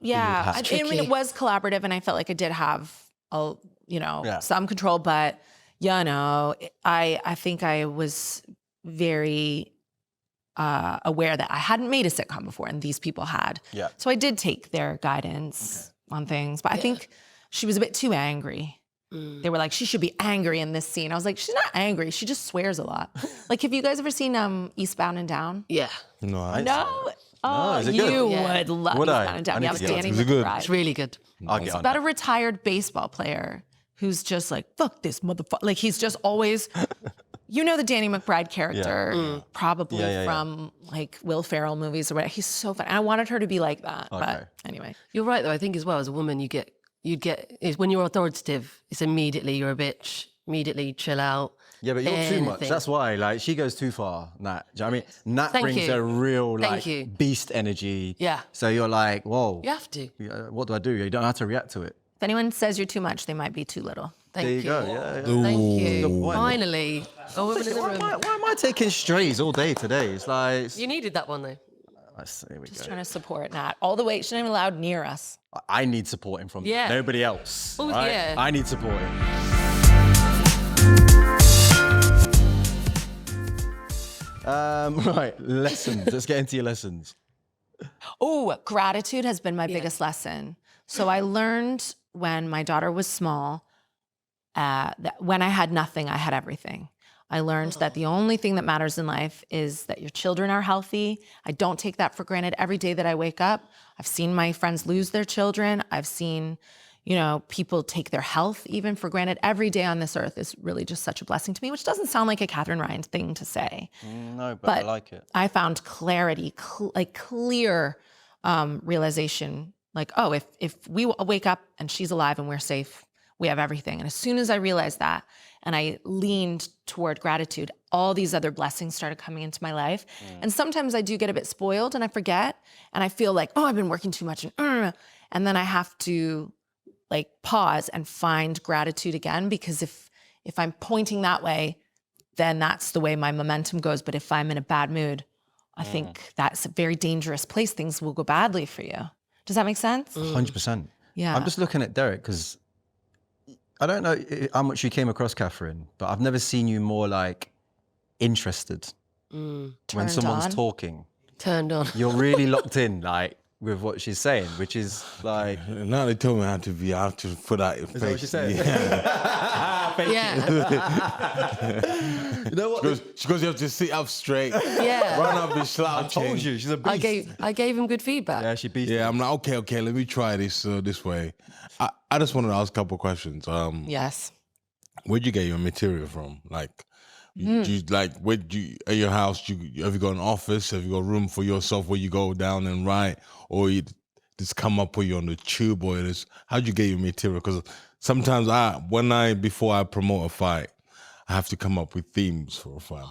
yeah. I mean, tricky. it was collaborative, and I felt like I did have some control. But I think I was very aware that I hadn't made a sitcom before, and these people had. Yeah. So I did take their guidance on things, but I think she was a bit too angry. They were like, she should be angry in this scene. I was like, she's not angry. She just swears a lot. Like, have you guys ever seen Eastbound and Down? Yeah. No, I No. Oh, is it good? you Yeah. would love Would I? Eastbound and Down. I need Yeah, to with get Danny Is it good? McBride. It's really good. I'll get It's on about that. a retired baseball player who's just like, fuck this motherfucker. Like, he's just always, you know, the Danny McBride character, probably from like Will Ferrell movies or whatever. He's so fun. And I wanted her to be like that. But anyway. You're right, though. I think as well, as a woman, when you're authoritative, it's immediately you're a bitch, immediately chill out. Yeah, but you're too much. anything. That's why, like, she goes too far, Nat. Do you know what I mean? Nat Thank brings you. a real, Thank like, you. beast energy. Yeah. So you're like, whoa. You have to. What do I do? You don't have to react to it. If anyone says you're too much, they might be too little. Thank There you. you go. Yeah. Thank you. Good point. Finally, a woman in the Why room. am I taking strays all day today? It's like, You needed that one, though. here we go. Trying to support Nat all the way. She's not even allowed near us. I need supporting from Yeah. nobody else. Oh, right? yeah. I need supporting. Right, lessons. Let's get into your lessons. Oh, gratitude has been my biggest lesson. So I learned when my daughter was small, that when I had nothing, I had everything. I learned that the only thing that matters in life is that your children are healthy. I don't take that for granted every day that I wake up. I've seen my friends lose their children. I've seen, people take their health even for granted. Every day on this earth is really just such a blessing to me, which doesn't sound like a Katherine Ryan thing to say. No, but I like it. I found clarity, clear realization, like, oh, if we wake up and she's alive and we're safe, we have everything. And as soon as I realized that, and I leaned toward gratitude, all these other blessings started coming into my life. And sometimes I do get a bit spoiled and I forget, and I feel like, oh, I've been working too much, and then I have to like pause and find gratitude again, because if I'm pointing that way, then that's the way my momentum goes. But if I'm in a bad mood, I think that's a very dangerous place. Things will go badly for you. Does that make sense? 100%. Yeah. I'm just looking at Derek because I don't know how much you came across Katherine, but I've never seen you more like interested when Turned someone's on. talking. Turned on. You're really locked in, like with what she's saying, which is like. Now they told me how to be out to put out your face. Is that what she said? Yeah. Yeah. You know what? She goes, you have to sit up straight. Yeah. Run up and slouching. I told you, she's a beast. I gave him good feedback. Yeah, she beat. Yeah, I'm like, okay, let me try this this way. I just wanted to ask a couple of questions. Yes. Where'd you get your material from? Like, do you, like, at your house, have you got an office? Have you got a room for yourself where you go down and write? Or you just come up with you on the tube? Or how'd you get your material? Because sometimes before I promote a fight, I have to come up with themes for a fight.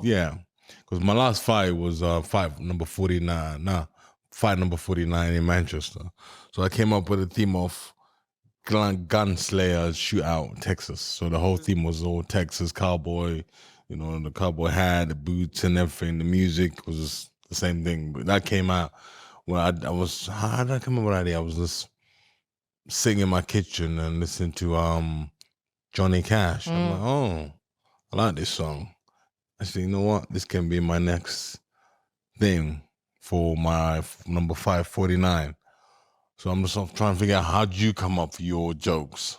Because my last fight was fight number 49 in Manchester. So I came up with a theme of gunslayers shootout Texas. So the whole theme was all Texas cowboy, the cowboy hat, the boots and everything. The music was just the same thing. But that came out when how did I come up with that idea? I was just sitting in my kitchen and listening to Johnny Cash. I'm like, oh, I like this song. I said, you know what? This can be my next thing for my number 549. So I'm just trying to figure out, how'd you come up with your jokes?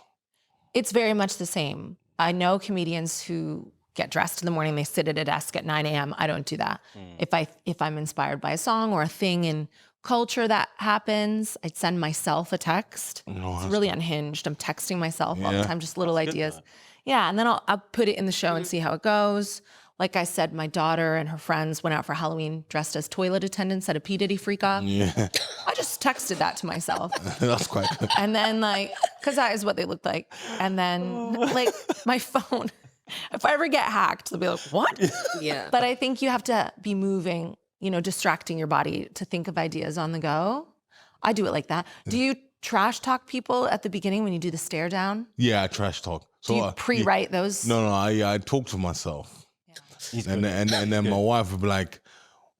It's very much the same. I know comedians who get dressed in the morning, they sit at a desk at 9 a.m. I don't do that. If I'm inspired by a song or a thing in culture that happens, I'd send myself a text. It's really unhinged. I'm texting myself all the time, just little ideas. Yeah, and then I'll put it in the show and see how it goes. Like I said, my daughter and her friends went out for Halloween dressed as toilet attendants at a P. Diddy freak off. Yeah. I just texted that to myself. That's quite good. And then because that is what they looked like. And then my phone, if I ever get hacked, they'll be like, what? Yeah. But I think you have to be moving, distracting your body to think of ideas on the go. I do it like that. Do you trash talk people at the beginning when you do the stare down? Yeah, I trash talk. So Do you pre-write those? No, I talk to myself. And then my wife would be like,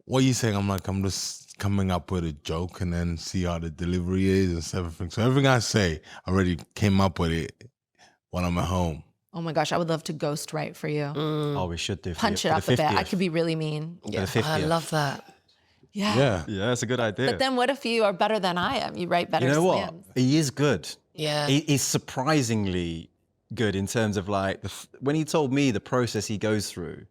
what are you saying? I'm like, I'm just coming up with a joke and then see how the delivery is and everything. So everything I say, I already came up with it when I'm at home. Oh my gosh, I would love to ghost write for you. Oh, we should do. Punch it up a bit. I could be really mean. Yeah. I love that. Yeah. Yeah, that's a good idea. But then what if you are better than I am? You write better You know what? slams. He is good. Yeah. He's surprisingly good in terms of like, when he told me the process he goes through,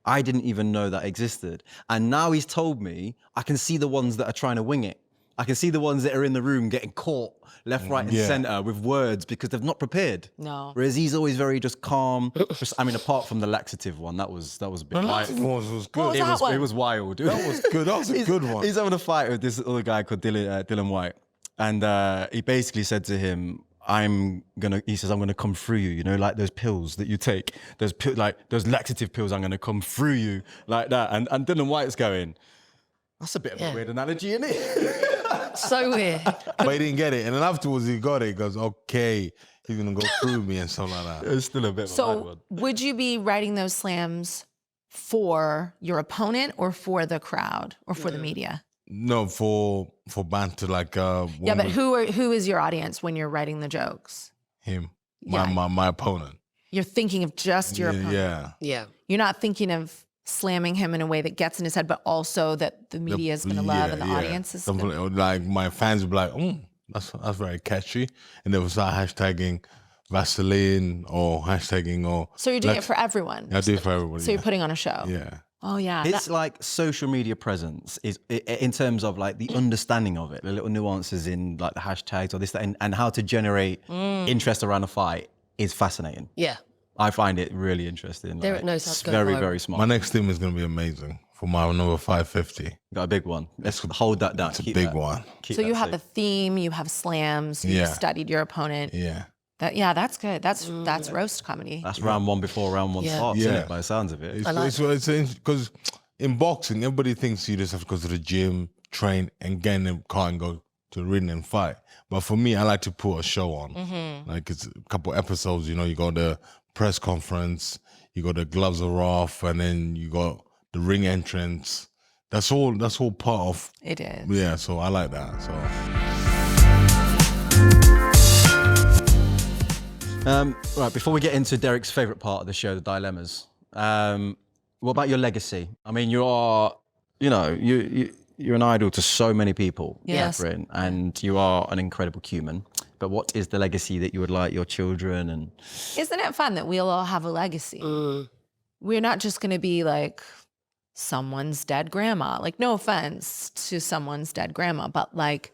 I didn't even know that existed. And now he's told me, I can see the ones that are trying to wing it. I can see the ones that are in the room getting caught left, right, and center with words because they've not prepared. No. Whereas he's always very just calm. Apart from the laxative one, that was a bit wild. Was good. What was It was wild. That was good. That was a good one. He's having a fight with this other guy called Dylan White. And he basically said to him, he says, I'm gonna come through you, like those pills that you take, those laxative pills, I'm gonna come through you like that. And Dylan White's going, that's a bit of a weird analogy, isn't it? So weird. But he didn't get it. And then afterwards he got it. He goes, okay, he's gonna go through me and stuff like that. It's still a bit of a bad one. So would you be writing those for your opponent or for the crowd or for the media? No, for banter, like Yeah, but who is your audience when you're writing the jokes? him, Yeah. my opponent. You're thinking of just your opponent. Yeah. Yeah. You're not thinking of slamming him in a way that gets in his head, but also that the media is going to love and the audience is Something gonna... like my fans would be like, that's very catchy, and they would start hashtagging Vaseline or hashtagging or. So you're doing it for everyone. I do it for everybody. So you're putting on a show. Yeah. Oh yeah. It's like social media presence is in terms of like the understanding of it, the little nuances in like the hashtags or this, that, and how to generate interest around a fight is fascinating. Yeah. I find it really interesting. Derek knows how to it's go very, viral. very smart. My next theme is going to be amazing for my number 550. Got a big one. Let's hold that down. It's a big one. So you have a theme, you have slams, you've Yeah. studied your opponent. Yeah. That's good. That's roast comedy. That's round one before round one Yeah. starts, isn't Yeah. it, by the sounds of it. It's because in boxing, everybody thinks you just have to go to the gym, train, and get in the car and go to ring and fight. But for me, I like to put a show on. Like it's a couple episodes, you know, you got the press conference, you got the gloves are off, and then you got the ring entrance. That's all part of It is. Yeah, so I like that. So right, before we get into Derek's favorite part of the show, the dilemmas, what about your legacy? I mean, you're an idol to so many people, Yes. Katherine, and you are an incredible human. But what is the legacy that you would like your children and... Isn't it fun that we'll all have a legacy? We're not just going to be like someone's dead grandma. Like, no offense to someone's dead grandma, but like,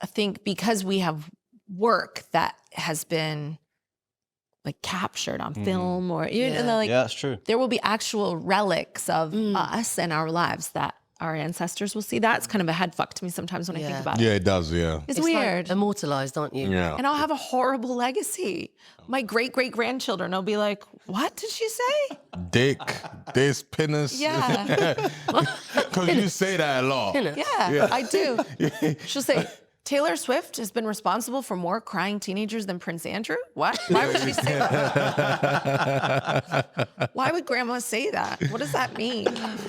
I think because we have work that has been like captured on film or, you know, like, Yeah, that's true. there will be actual relics of us and our lives that our ancestors will see. That's kind of a head fuck to me sometimes when I think about it. yeah, it does, yeah. It's like weird. immortalized, aren't you? Yeah. And I'll have a horrible legacy. My great-great-grandchildren will be like, what did she say? Dick, this, penis. Yeah. Because you say that a lot. Yeah, I do. She'll say, Taylor Swift has been responsible for more crying teenagers than Prince Andrew? What? Why would she say that? Why would grandma say that? What does that mean?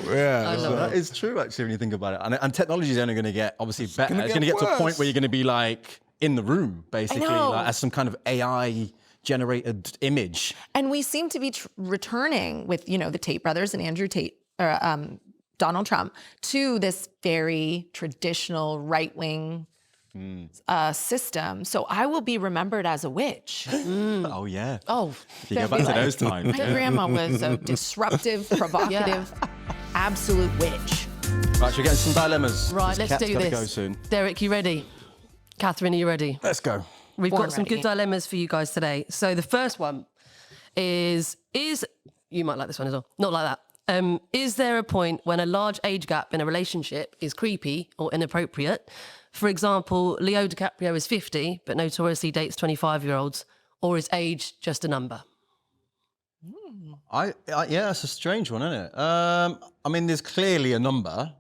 Yeah. That is true, actually, when you think about it. And technology is only going to get, obviously, better. gonna It's going to get get to a point worse. where you're going to be like in the room, basically, know. like, as some kind of AI generated image. And we seem to be returning with, you know, the Tate brothers and Andrew Tate, or Donald Trump, to this very traditional right-wing system. So I will be remembered as a witch. Oh, yeah. Oh, You go back to those times. my grandma was a disruptive, provocative, absolute witch. Right, should we get into some dilemmas? Right, let's Kat's do gotta this. go soon. Derek, you ready? Katherine, are you ready? Let's go. We've Born got some ready. good dilemmas for you guys today. So the first one is you might like this one as well. Not like that. Is there a point when a large age gap in a relationship is creepy or inappropriate? For example, Leo DiCaprio is 50, but notoriously dates 25-year-olds, or is age just a number? Yeah, it's a strange one, isn't it? I mean, there's clearly a number.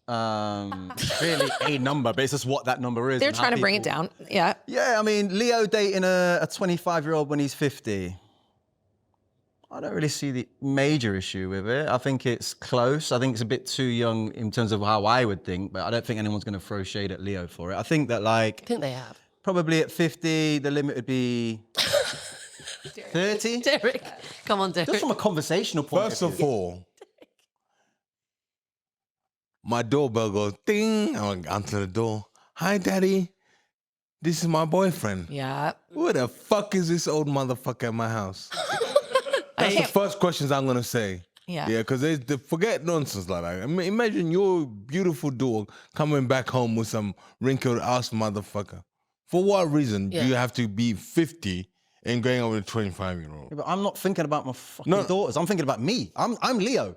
Clearly a number, but it's just what that number is. They're and how trying to bring it people- down. Yeah. Yeah, I mean, Leo dating a 25-year-old when he's 50. I don't really see the major issue with it. I think it's close. I think it's a bit too young in terms of how I would think, but I don't think anyone's going to throw shade at Leo for it. I think that, like, I think they have. probably at 50, the limit would be 30. Derek, come on, Derek. Just from a conversational point First of of view. all, my doorbell goes ding. I answer the door. Hi, Daddy. This is my boyfriend. Yeah. Who the fuck is this old motherfucker at my house? That's the first questions I'm gonna say. Yeah. Yeah, because forget nonsense like that. I mean, imagine your beautiful daughter coming back home with some wrinkled ass motherfucker. For what reason do you have to be 50 and going over a 25-year-old? Yeah, but I'm not thinking about my fucking daughters. I'm thinking about me. I'm Leo.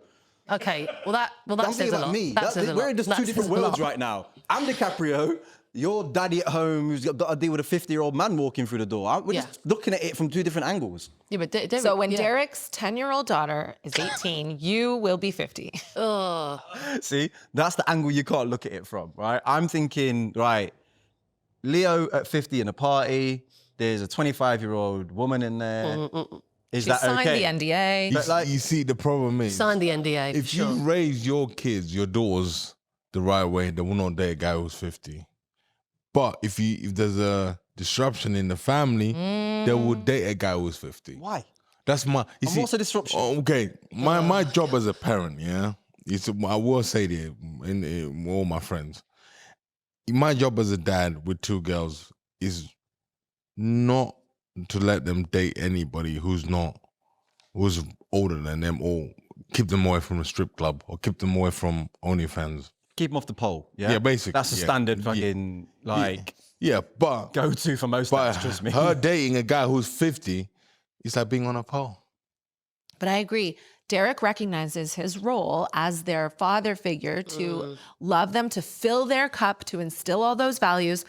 Okay, well that I'm says thinking a about lot. me. That says a We're lot. in just That two says different a worlds lot. right now. I'm DiCaprio. Your daddy at home who's got to deal with a 50-year-old man walking through the door. We're just looking at it from two different angles. Yeah, but Derek, So when yeah. Derek's 10-year-old daughter is 18, you will be 50. Oh, See, that's the angle you can't look at it from, right? I'm thinking, right, Leo at 50 in a party, there's a 25-year-old woman in there. Is She that signed okay? the NDA. You, But like- you see, the problem is, sign the NDA. if for sure. you raise your kids, your daughters, the right way, they will not date a guy who's 50. But if there's a disruption in the family, they will date a guy who's 50. Why? That's my. You see, what's the disruption? Okay, my job as a parent, yeah, I will say that in all my friends, my job as a dad with two girls is not to let them date anybody who's older than them, or keep them away from the strip club, or keep them away from OnlyFans. Keep them off the pole. Yeah, Yeah, basically, That's a yeah. standard Yeah. fucking like Yeah, but go-to for most but dads. Trust me. her dating a guy who's 50, it's like being on a pole. But I agree. Derek recognizes his role as their father figure to love them, to fill their cup, to instill all those values.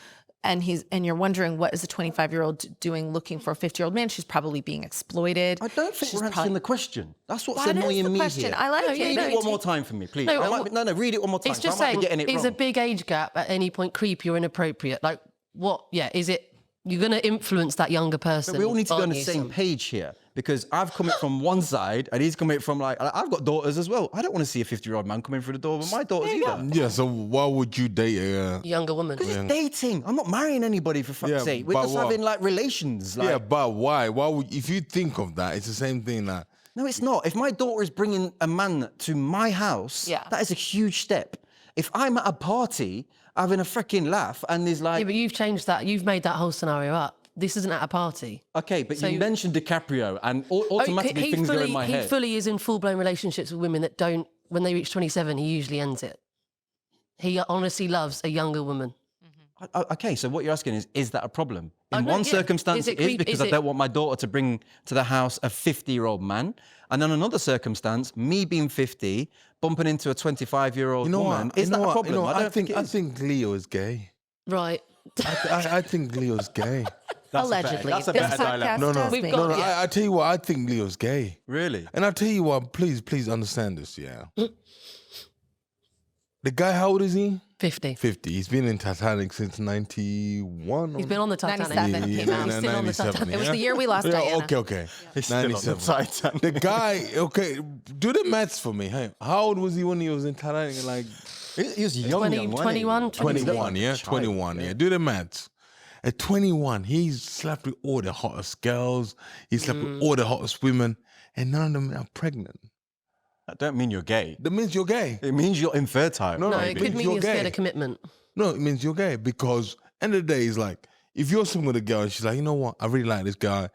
and you're wondering what is a 25-year-old doing looking for a 50-year-old man, she's probably being exploited. I don't think we're answering the question. That's what's That is annoying the me question. here. I like it. Read it one more time for me, please. No, Read it one more time. It's just I might saying, be getting it is wrong. a big age gap at any point creepy or inappropriate? Like, what? Yeah, is it? You're going to influence that younger person. But we all need to be on aren't the you? same page here, because I've come from one side and he's coming from like, I've got daughters as well. I don't want to see a 50-year-old man coming through the door with my daughters either. Yeah, so why would you date a... Younger woman. Because it's dating. I'm not marrying anybody for fuck's Yeah, sake. We're but just what? having like relations. Like, yeah, but why? Why would... If you think of that, it's the same thing that... no, it's not. If my daughter is bringing a man to my house, Yeah. that is a huge step. If I'm at a party having a freaking laugh and there's like, Yeah, but you've changed that. You've made that whole scenario up. This isn't at a party. okay, but So- you mentioned DiCaprio and automatically he things go in fully, my he head. fully is in full-blown relationships with women that don't, when they reach 27, he usually ends it. He honestly loves a younger woman. Okay, so what you're asking is that a problem? In no, one yeah. circumstance Is it it is creep- because is I it- don't want my daughter to bring to the house a 50-year-old man. And then another circumstance, me being 50, bumping into a 25-year-old You know woman, what? is that a problem? You know, I I don't think it I is. think Leo is gay. Right. I think Leo's gay. Allegedly. that's a This better podcast dilemma. No, no, has We've been- got- no. yeah. I tell you what, I think Leo's gay. Really? And I'll tell you what, please understand this, yeah. The guy, how old is he? 50. 50. He's been in Titanic since 91. He's been on the Titanic. 97 came out. He's still on the 97, Titanic. It was yeah? the year we lost Diana. Okay. He's still on the 97. Titanic. The guy, okay, do the maths for me. Hey, how old was he when he was in Titanic? Like He was young, 20, young, wasn't he? 21, 21, yeah? Child, 21, yeah. Do the maths. At 21, he slept with all the hottest girls. He slept with all the hottest women, and none of them are pregnant. That don't mean you're gay. That means you're gay. It means you're infertile. No, No, maybe. it could mean You're you're scared gay. of commitment. No, it means you're gay because end of the day, it's like if you're sitting with a girl and she's like, you know what, I really like this guy,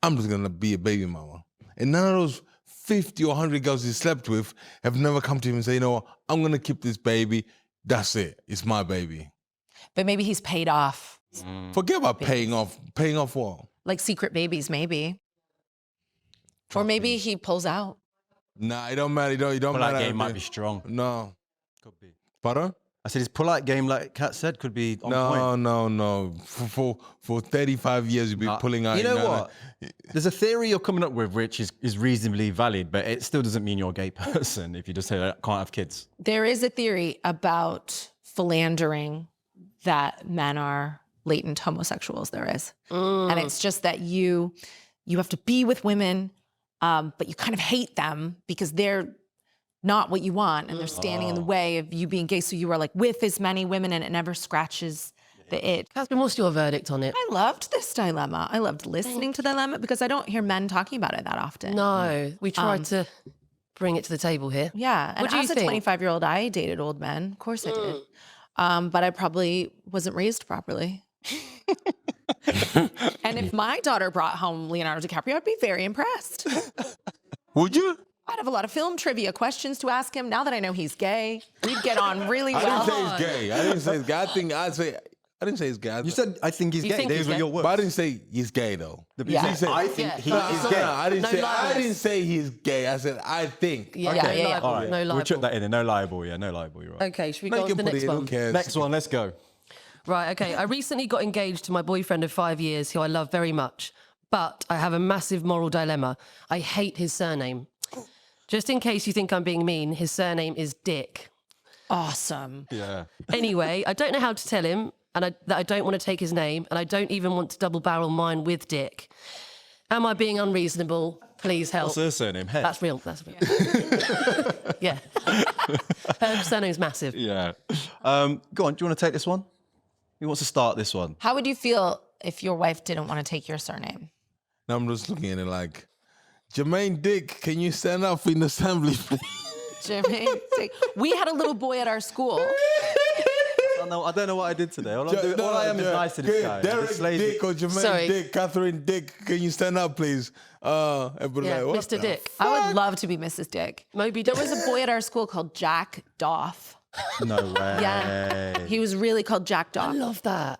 I'm just gonna be a baby mama. And none of those 50 or 100 girls he slept with have never come to him and say, you know what, I'm gonna keep this baby. That's it. It's my baby. But maybe he's paid off. Forget about paying off. Paying off what? Like secret babies, maybe. Or maybe he pulls out. Nah, it don't matter. It don't Polite matter. game might be strong. No. Could be. Pardon? I said his polite game, like Kat said, could be on point. No. For 35 years, you've been pulling out. You know no. what? There's a theory you're coming up with which is reasonably valid, but it still doesn't mean you're a gay person if you just say I can't have kids. There is a theory about philandering that men are latent homosexuals. There is. And it's just that you have to be with women, but you kind of hate them because they're not what you want and they're standing in the way of you being gay. So you are like with as many women and it never scratches the itch. Catherine, what's your verdict on it? I loved this dilemma. I loved listening to the dilemma because I don't hear men talking about it that often. No, we tried to bring it to the table here. Yeah. And What do you as a think? 25-year-old, I dated old men. Of course I did. But I probably wasn't raised properly. And if my daughter brought home Leonardo DiCaprio, I'd be very impressed. Would you? I'd have a lot of film trivia questions to ask him. Now that I know he's gay, we'd get on really I well. didn't say he's gay. I didn't say he's gay. I didn't say he's gay. You said, I think he's You gay. think Those he's were gay? your words. But I didn't say he's gay though. Yeah. He said, I think Yeah. he No, is no, gay. no, I didn't No say. lies. I didn't say he's gay. I said I think. Yeah, Yeah, no yeah, yeah. libel, All right, no we'll libel. chuck that in. No libel, yeah, no libel, you're right. Okay, should we Make go on to him the put next it in. Who one? cares? Next one, let's go. Right, okay. I recently got engaged to my boyfriend of 5 years, who I love very much. But I have a massive moral dilemma. I hate his surname. Just in case you think I'm being mean, his surname is Dick. Awesome. Yeah. Anyway, I don't know how to tell him that I don't want to take his name, and I don't even want to double barrel mine with Dick. Am I being unreasonable? Please help. What's her surname? Head. That's real. That's real. Yeah. Her surname's massive. Yeah. Go on, do you want to take this one? Who wants to start this one? How would you feel if your wife didn't want to take your surname? Now I'm just looking at it like, Jermaine Dick, can you stand up in the assembly, please? Jermaine, we had a little boy at our school. I don't know what I did today. All I am is nice to this guy. Derek This lady. Dick or Jermaine Sorry. Dick, Catherine Dick, can you stand up, please? Everybody Yeah, like, what Mr. the Dick. I would love to be Mrs. Dick. Moby There Dick. was a boy at our school called Jack Doff. No way. Yeah. He was really called Jack I Doff. love that.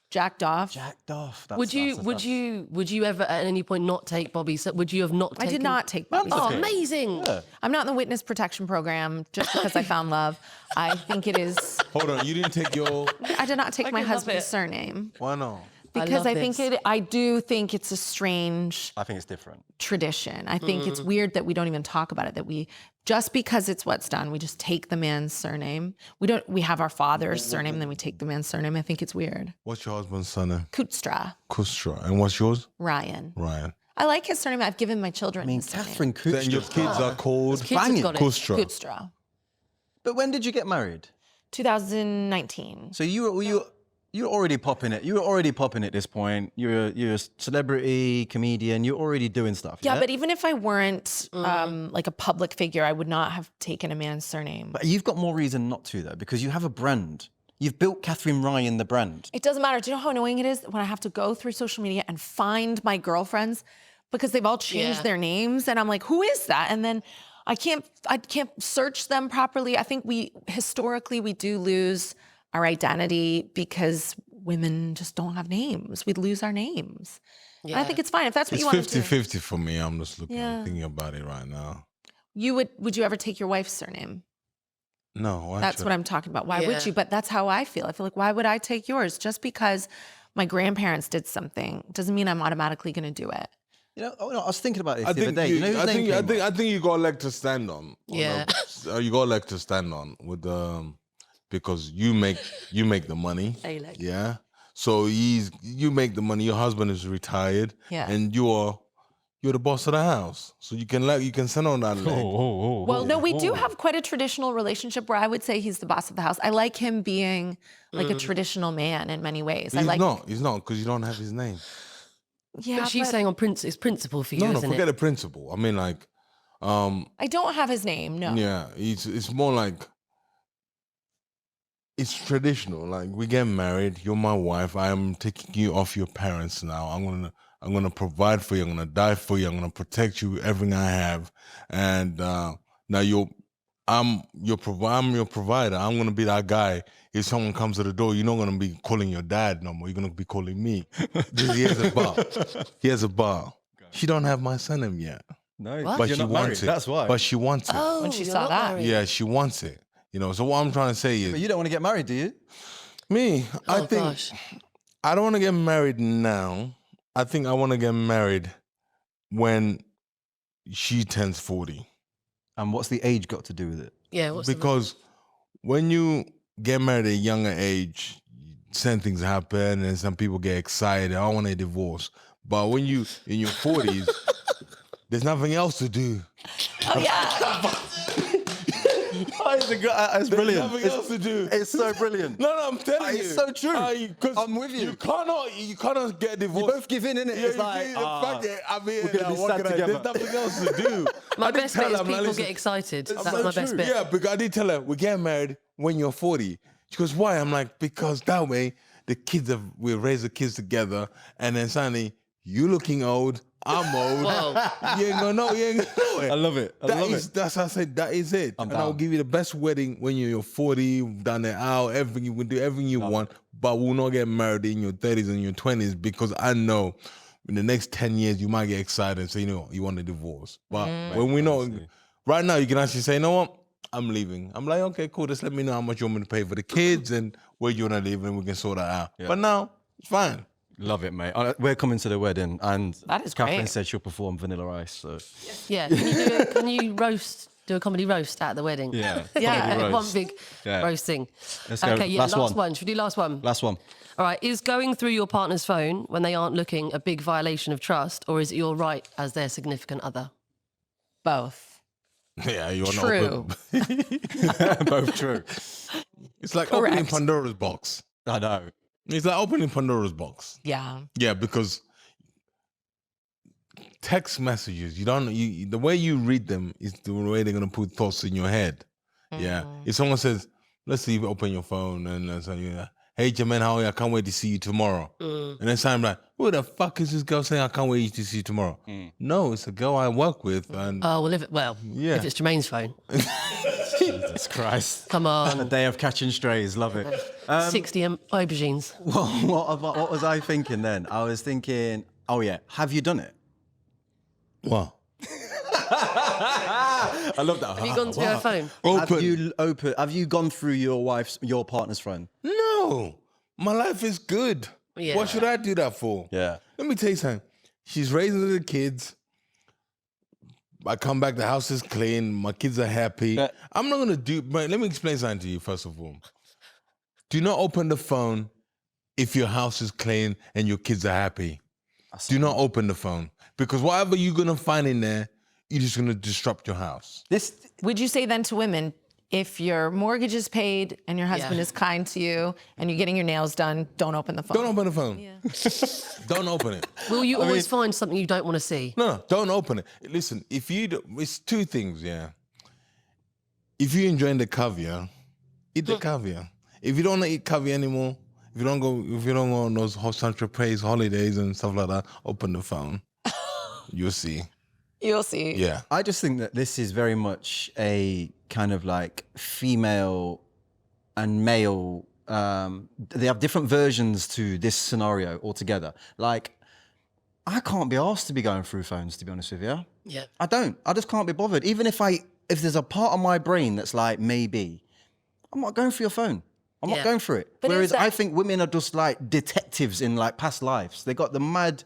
jacked off. Jacked off. Would you ever at any point not take Bobby? So would you have not I taken? did not take Bobby. Oh, okay. amazing. Yeah. I'm not in the witness protection program just because I found love. I think it is. Hold on, you didn't take your. I did not take my love husband's it. surname Why not? because love I think this. I do think it's a strange I think it's different. tradition. I think it's weird that we don't even talk about it, that we just because it's what's done, we just take the man's surname. We have our father's surname, and then we take the man's surname. I think it's weird. What's your husband's surname? Kutstra, Kustra. And what's yours? Ryan. Ryan. I like his surname. I've given my children I mean, his surname. Catherine Then your Cooch. kids are called Kids have got it. Kustra. Kutstra. But when did you get married? 2019. So you're already popping it. You were already popping at this point. You're a celebrity, comedian. You're already doing stuff. Yeah, but even if I weren't like a public figure, I would not have taken a man's surname. But you've got more reason not to, though, because you have a brand. You've built Katherine Ryan, the brand. It doesn't matter. Do you know how annoying it is when I have to go through social media and find my girlfriends because they've all changed Yeah. their names, and I'm like, who is that? And then I can't search them properly. I think historically we do lose our identity because women just don't have names. We lose our names. And I think it's fine if that's what It's you want to do. 50-50 for me. I'm just Yeah. thinking about it right now. Would you ever take your wife's surname? No, why That's should- what I'm talking about. Why Yeah. would you? But that's how I feel. I feel like, why would I take yours? Just because my grandparents did something doesn't mean I'm automatically going to do it. You know, I was thinking about this I the other think day. You know whose name came up? I think you got a leg to stand on. Yeah. You got a leg to stand on with because you make the money. A leg. Yeah. So you make the money. Your husband is retired. Yeah. And you're the boss of the house. So you can send on that leg. Well, no, we do have quite a traditional relationship where I would say he's the boss of the house. I like him being like a traditional man in many ways. He's I like. not because you don't have his name. Yeah, But she's saying on it's principle for you, No, isn't forget it? the principle. I mean, like, I don't have his name. No. yeah, it's more like it's traditional. Like we get married, you're my wife. I am taking you off your parents now. I'm gonna provide for you. I'm gonna die for you. I'm gonna protect you, everything I have. And now I'm your provider. I'm gonna be that guy. If someone comes to the door, you're not gonna be calling your dad no more. You're gonna be calling me. He has a bar. He has a bar. She don't have my surname yet, No, but she wants it. That's why. But she wants it. Oh, When she you're saw not that. married. Yeah, she wants it. You know, so what I'm trying to say is, But you don't want to get married, do you? me, I Oh, think gosh. I don't want to get married now. I think I want to get married when she turns 40. And what's the age got to do with it? Yeah, what's Because when you get married at a younger age, certain things happen and some people get excited. I want a divorce. But when you in your 40s, there's nothing else to do. Oh yeah. It's brilliant. Nothing else to do. It's so brilliant. No, I'm telling you. It's so true. 'Cause I'm with you. You cannot get You divorced. both give in, innit? Yeah, It's like, fuck it. I mean, we're gonna be what sad can I- together. There's nothing else to do. My I did best tell bit is her, I'm like, people listen, get excited. That's so my best true. bit. yeah, because I did tell her, we're getting married when you're 40. She goes, why? I'm like, because that way we raise the kids together, and then suddenly you looking old, I'm old. Whoa. You ain't gonna know. You ain't gonna know it. I love it. I love it. That's how I said, that is it. I'm and I'll down. give you the best wedding when you're 40, done it out, everything. You can do everything you want, but we'll not get married in your 30s and your 20s because I know in the next 10 years you might get excited and say, you know, you want a divorce. But when we know, right now you can actually say, you know what? I'm leaving. I'm like, okay, cool. Just let me know how much you want me to pay for the kids and where you want to live, and we can sort that out. But now, it's fine. Love it, mate. We're coming to the wedding, and That is Catherine great. said she'll perform Vanilla Ice. So Yeah. Can you do a comedy roast at the wedding? yeah, Yeah. comedy One roast. big Yeah. roasting. Let's go. Okay, yeah, Last last one. one. Should we do last one? Last one. All right. Is going through your partner's phone when they aren't looking a big violation of trust, or is it your right as their significant other? Both. Yeah, you're True. not. Both true. It's like opening Correct. Pandora's box. I know. It's like opening Pandora's box. Yeah. Yeah, because text messages, the way you read them is the way they're gonna put thoughts in your head. Yeah. If someone says, let's see, you open your phone and say, hey Jermaine, how are you? I can't wait to see you tomorrow. And then I'm like, who the fuck is this girl saying I can't wait to see you tomorrow? No, it's a girl I work with, and Oh, well, if Yeah. it's Jermaine's phone. Jesus Christ. Come A on. day of catching strays, love it. 60 aubergines. What was I thinking then? I was thinking, oh yeah, have you done it? What? I love that. Have you gone to her phone? Have you gone through your partner's phone? No, my life is good. Yeah. What should I do that for? Yeah. Let me tell you something. She's raising the kids. I come back, the house is clean. My kids are happy. Yeah. I'm not gonna do. But let me explain something to you first of all. Do not open the phone if your house is clean and your kids are happy. Do not open the phone because whatever you're gonna find in there, you're just gonna disrupt your house. Would you say then to women, if your mortgage is paid and your husband Yeah. is kind to you and you're getting your nails done, don't open the phone? Don't open the phone. Don't open it. Will you always find something you don't want to see? No, don't open it. Listen, if you do, it's two things, yeah. If you're enjoying the caviar, eat the caviar. If you don't want to eat caviar anymore, if you don't go on those Saint-Tropez holidays and stuff like that, open the phone. You'll see. You'll see. Yeah. I just think that this is very much a kind of like female and male. They have different versions to this scenario altogether. Like, I can't be asked to be going through phones, to be honest with you. Yeah. I don't. I just can't be bothered. Even if there's a part of my brain that's like, maybe, I'm not going through your phone. I'm not Yeah. going through it. But Whereas is that- I think women are just like detectives in like past lives. They got the mad,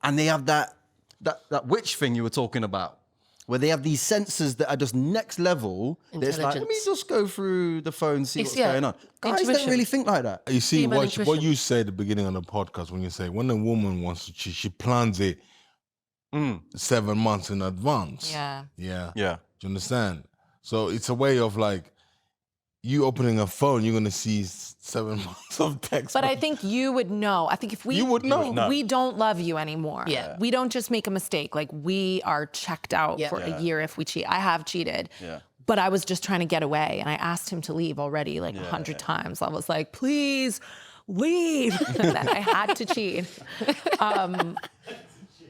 and they have that witch thing you were talking about, where they have these sensors that are just next level. It's like, let me Intelligence. just go through the phone, see what's yeah, going on. Guys don't intuition. really think like that. You see, Female what intuition. you said at the beginning of the podcast when you say, when a woman wants to cheat, she plans it 7 months in advance. Yeah. Yeah. Yeah. Do you understand? So it's a way of like, you opening a phone, you're going to see 7 months of text. But I think you would know. I think if we You would know. we don't love you anymore. Yeah. We don't just make a mistake. Like we are checked out Yeah. for a year if we cheat. I have cheated. Yeah. But I was just trying to get away and I asked him to leave already like 100 times. I was like, please leave. And then I had to cheat.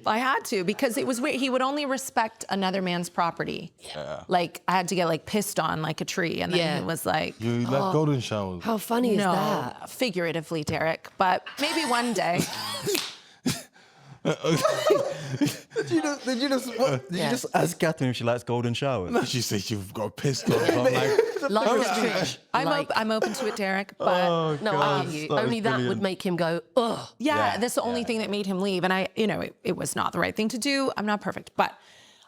I had to because it was weird. He would only respect another man's property. Yeah. Like I had to get like pissed on like a tree. And then Yeah. he was like, You like golden showers. How funny is no, that? figuratively, Derek, but maybe one day. Did you just ask Catherine if she likes golden showers? No, she said you've got pissed off. I'm like, Like a tree. I'm open to it, Derek, but No, I hear you. Only that would make him go, ugh. yeah, that's the only thing that made him leave. And it was not the right thing to do. I'm not perfect, but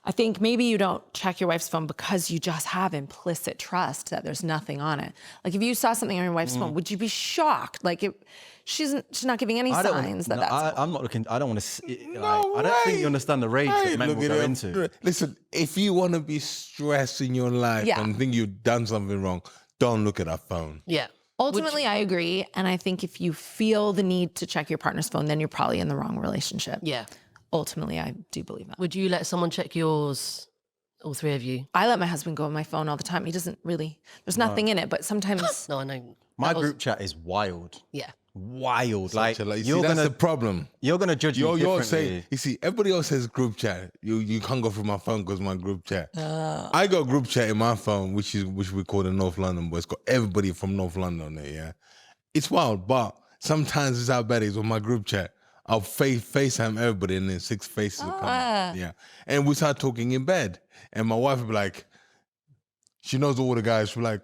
I think maybe you don't check your wife's phone because you just have implicit trust that there's nothing on it. Like if you saw something on your wife's phone, would you be shocked? Like she's not giving any signs that that's. I'm not looking. I don't want to. I don't think you understand the rage that men will go into. Listen, if you want to be stressed in your life Yeah. and think you've done something wrong, don't look at that phone. Yeah. Ultimately, I agree. And I think if you feel the need to check your partner's phone, then you're probably in the wrong relationship. Yeah. Ultimately, I do believe that. Would you let someone check yours, all three of you? I let my husband go on my phone all the time. He doesn't really, there's nothing in it, but sometimes. No, I know. My That was- group chat is wild. Yeah. Wild. Like You see, you're that's the gonna problem. judge me You're differently. saying, you see, everybody else says group chat. You can't go through my phone because my group chat. I got group chat in my phone, which we call the North London boys. It's got everybody from North London on there, yeah. It's wild, but sometimes it's how bad it is with my group chat. I'll FaceTime everybody and then 6 faces will come up. Yeah. And we start talking in bed. And my wife will be like, she knows all the guys. She'll be like,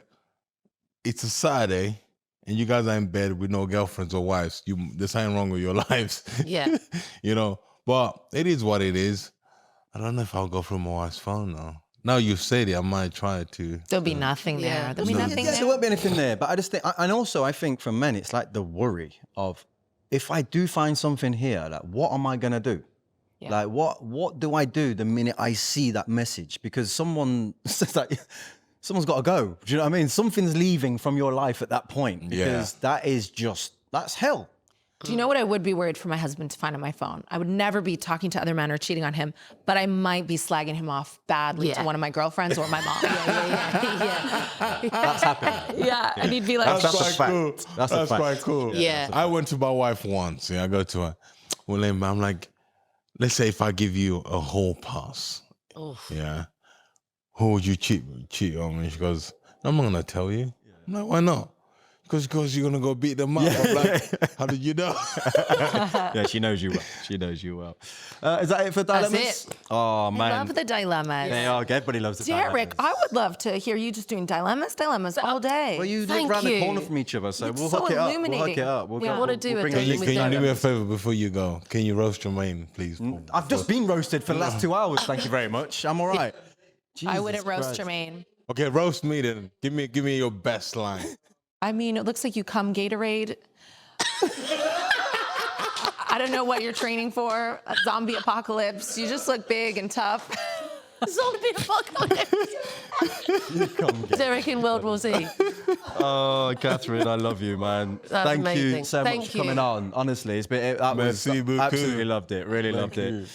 it's a Saturday and you guys are in bed with no girlfriends or wives. There's something wrong with your lives. Yeah. You know, but it is what it is. I don't know if I'll go through my wife's phone now. Now you've said it, I might try to. There'll be nothing there. Yeah. There'll be nothing There there. won't be anything there. But I just think, and also I think for men, it's like the worry of, if I do find something here, like what am I gonna do? Yeah. Like what do I do the minute I see that message? Because someone says like, someone's got to go. Do you know what I mean? Something's leaving from your life at that point because that's hell. Do you know what I would be worried for my husband to find on my phone? I would never be talking to other men or cheating on him, but I might be slagging him off badly to Yeah. one of my girlfriends or my mom. Yeah. That's happening. Yeah, and he'd be like, That's a quite fact. cool. That's a fact. quite cool. Yeah. I went to my wife once. Yeah, I go to her. Well, then I'm like, let's say if I give you a whole pass, Oh. yeah, who would you cheat on? And she goes, I'm not gonna tell you. I'm like, why not? Because you're gonna go beat them up. I'm like, how did you know? Yeah, she knows you well. She knows you well. Is that it for dilemmas? That's it. Oh man, I love the dilemmas. they are. Everybody loves the Derek, dilemmas. I would love to hear you just doing dilemmas all day. Well, you live Thank around the you. corner from each other, so It's we'll so hook it up. We'll hook illuminating. it up. We'll Yeah. go, Wanna do we'll a bring thing it with Can you do me a dilemmas. favor before you go? Can you roast Jermaine, please? I've just been roasted for the last 2 hours. Thank you very much. I'm all right. I wouldn't Jesus roast Christ. Jermaine. Okay, roast me then. Give me your best line. I mean, it looks like you come Gatorade. I don't know what you're training for. A zombie apocalypse. You just look big and tough. Zombie apocalypse. Derek in World War Z. Oh, Catherine, I love you, man. That's Thank you amazing. so Thank much for coming you. on. Honestly, it's been Merci beaucoup. absolutely loved it. Really loved it.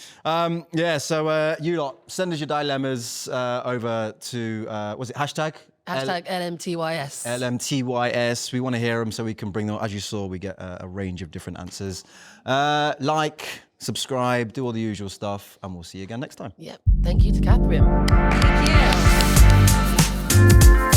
Yeah, so you lot send us your dilemmas over to was it hashtag? Hashtag LMTYS. LMTYS. We want to hear them so we can bring them. As you saw, we get a range of different answers. Like, subscribe, do all the usual stuff, and we'll see you again next time. Yep. Thank you to Catherine. Thank you.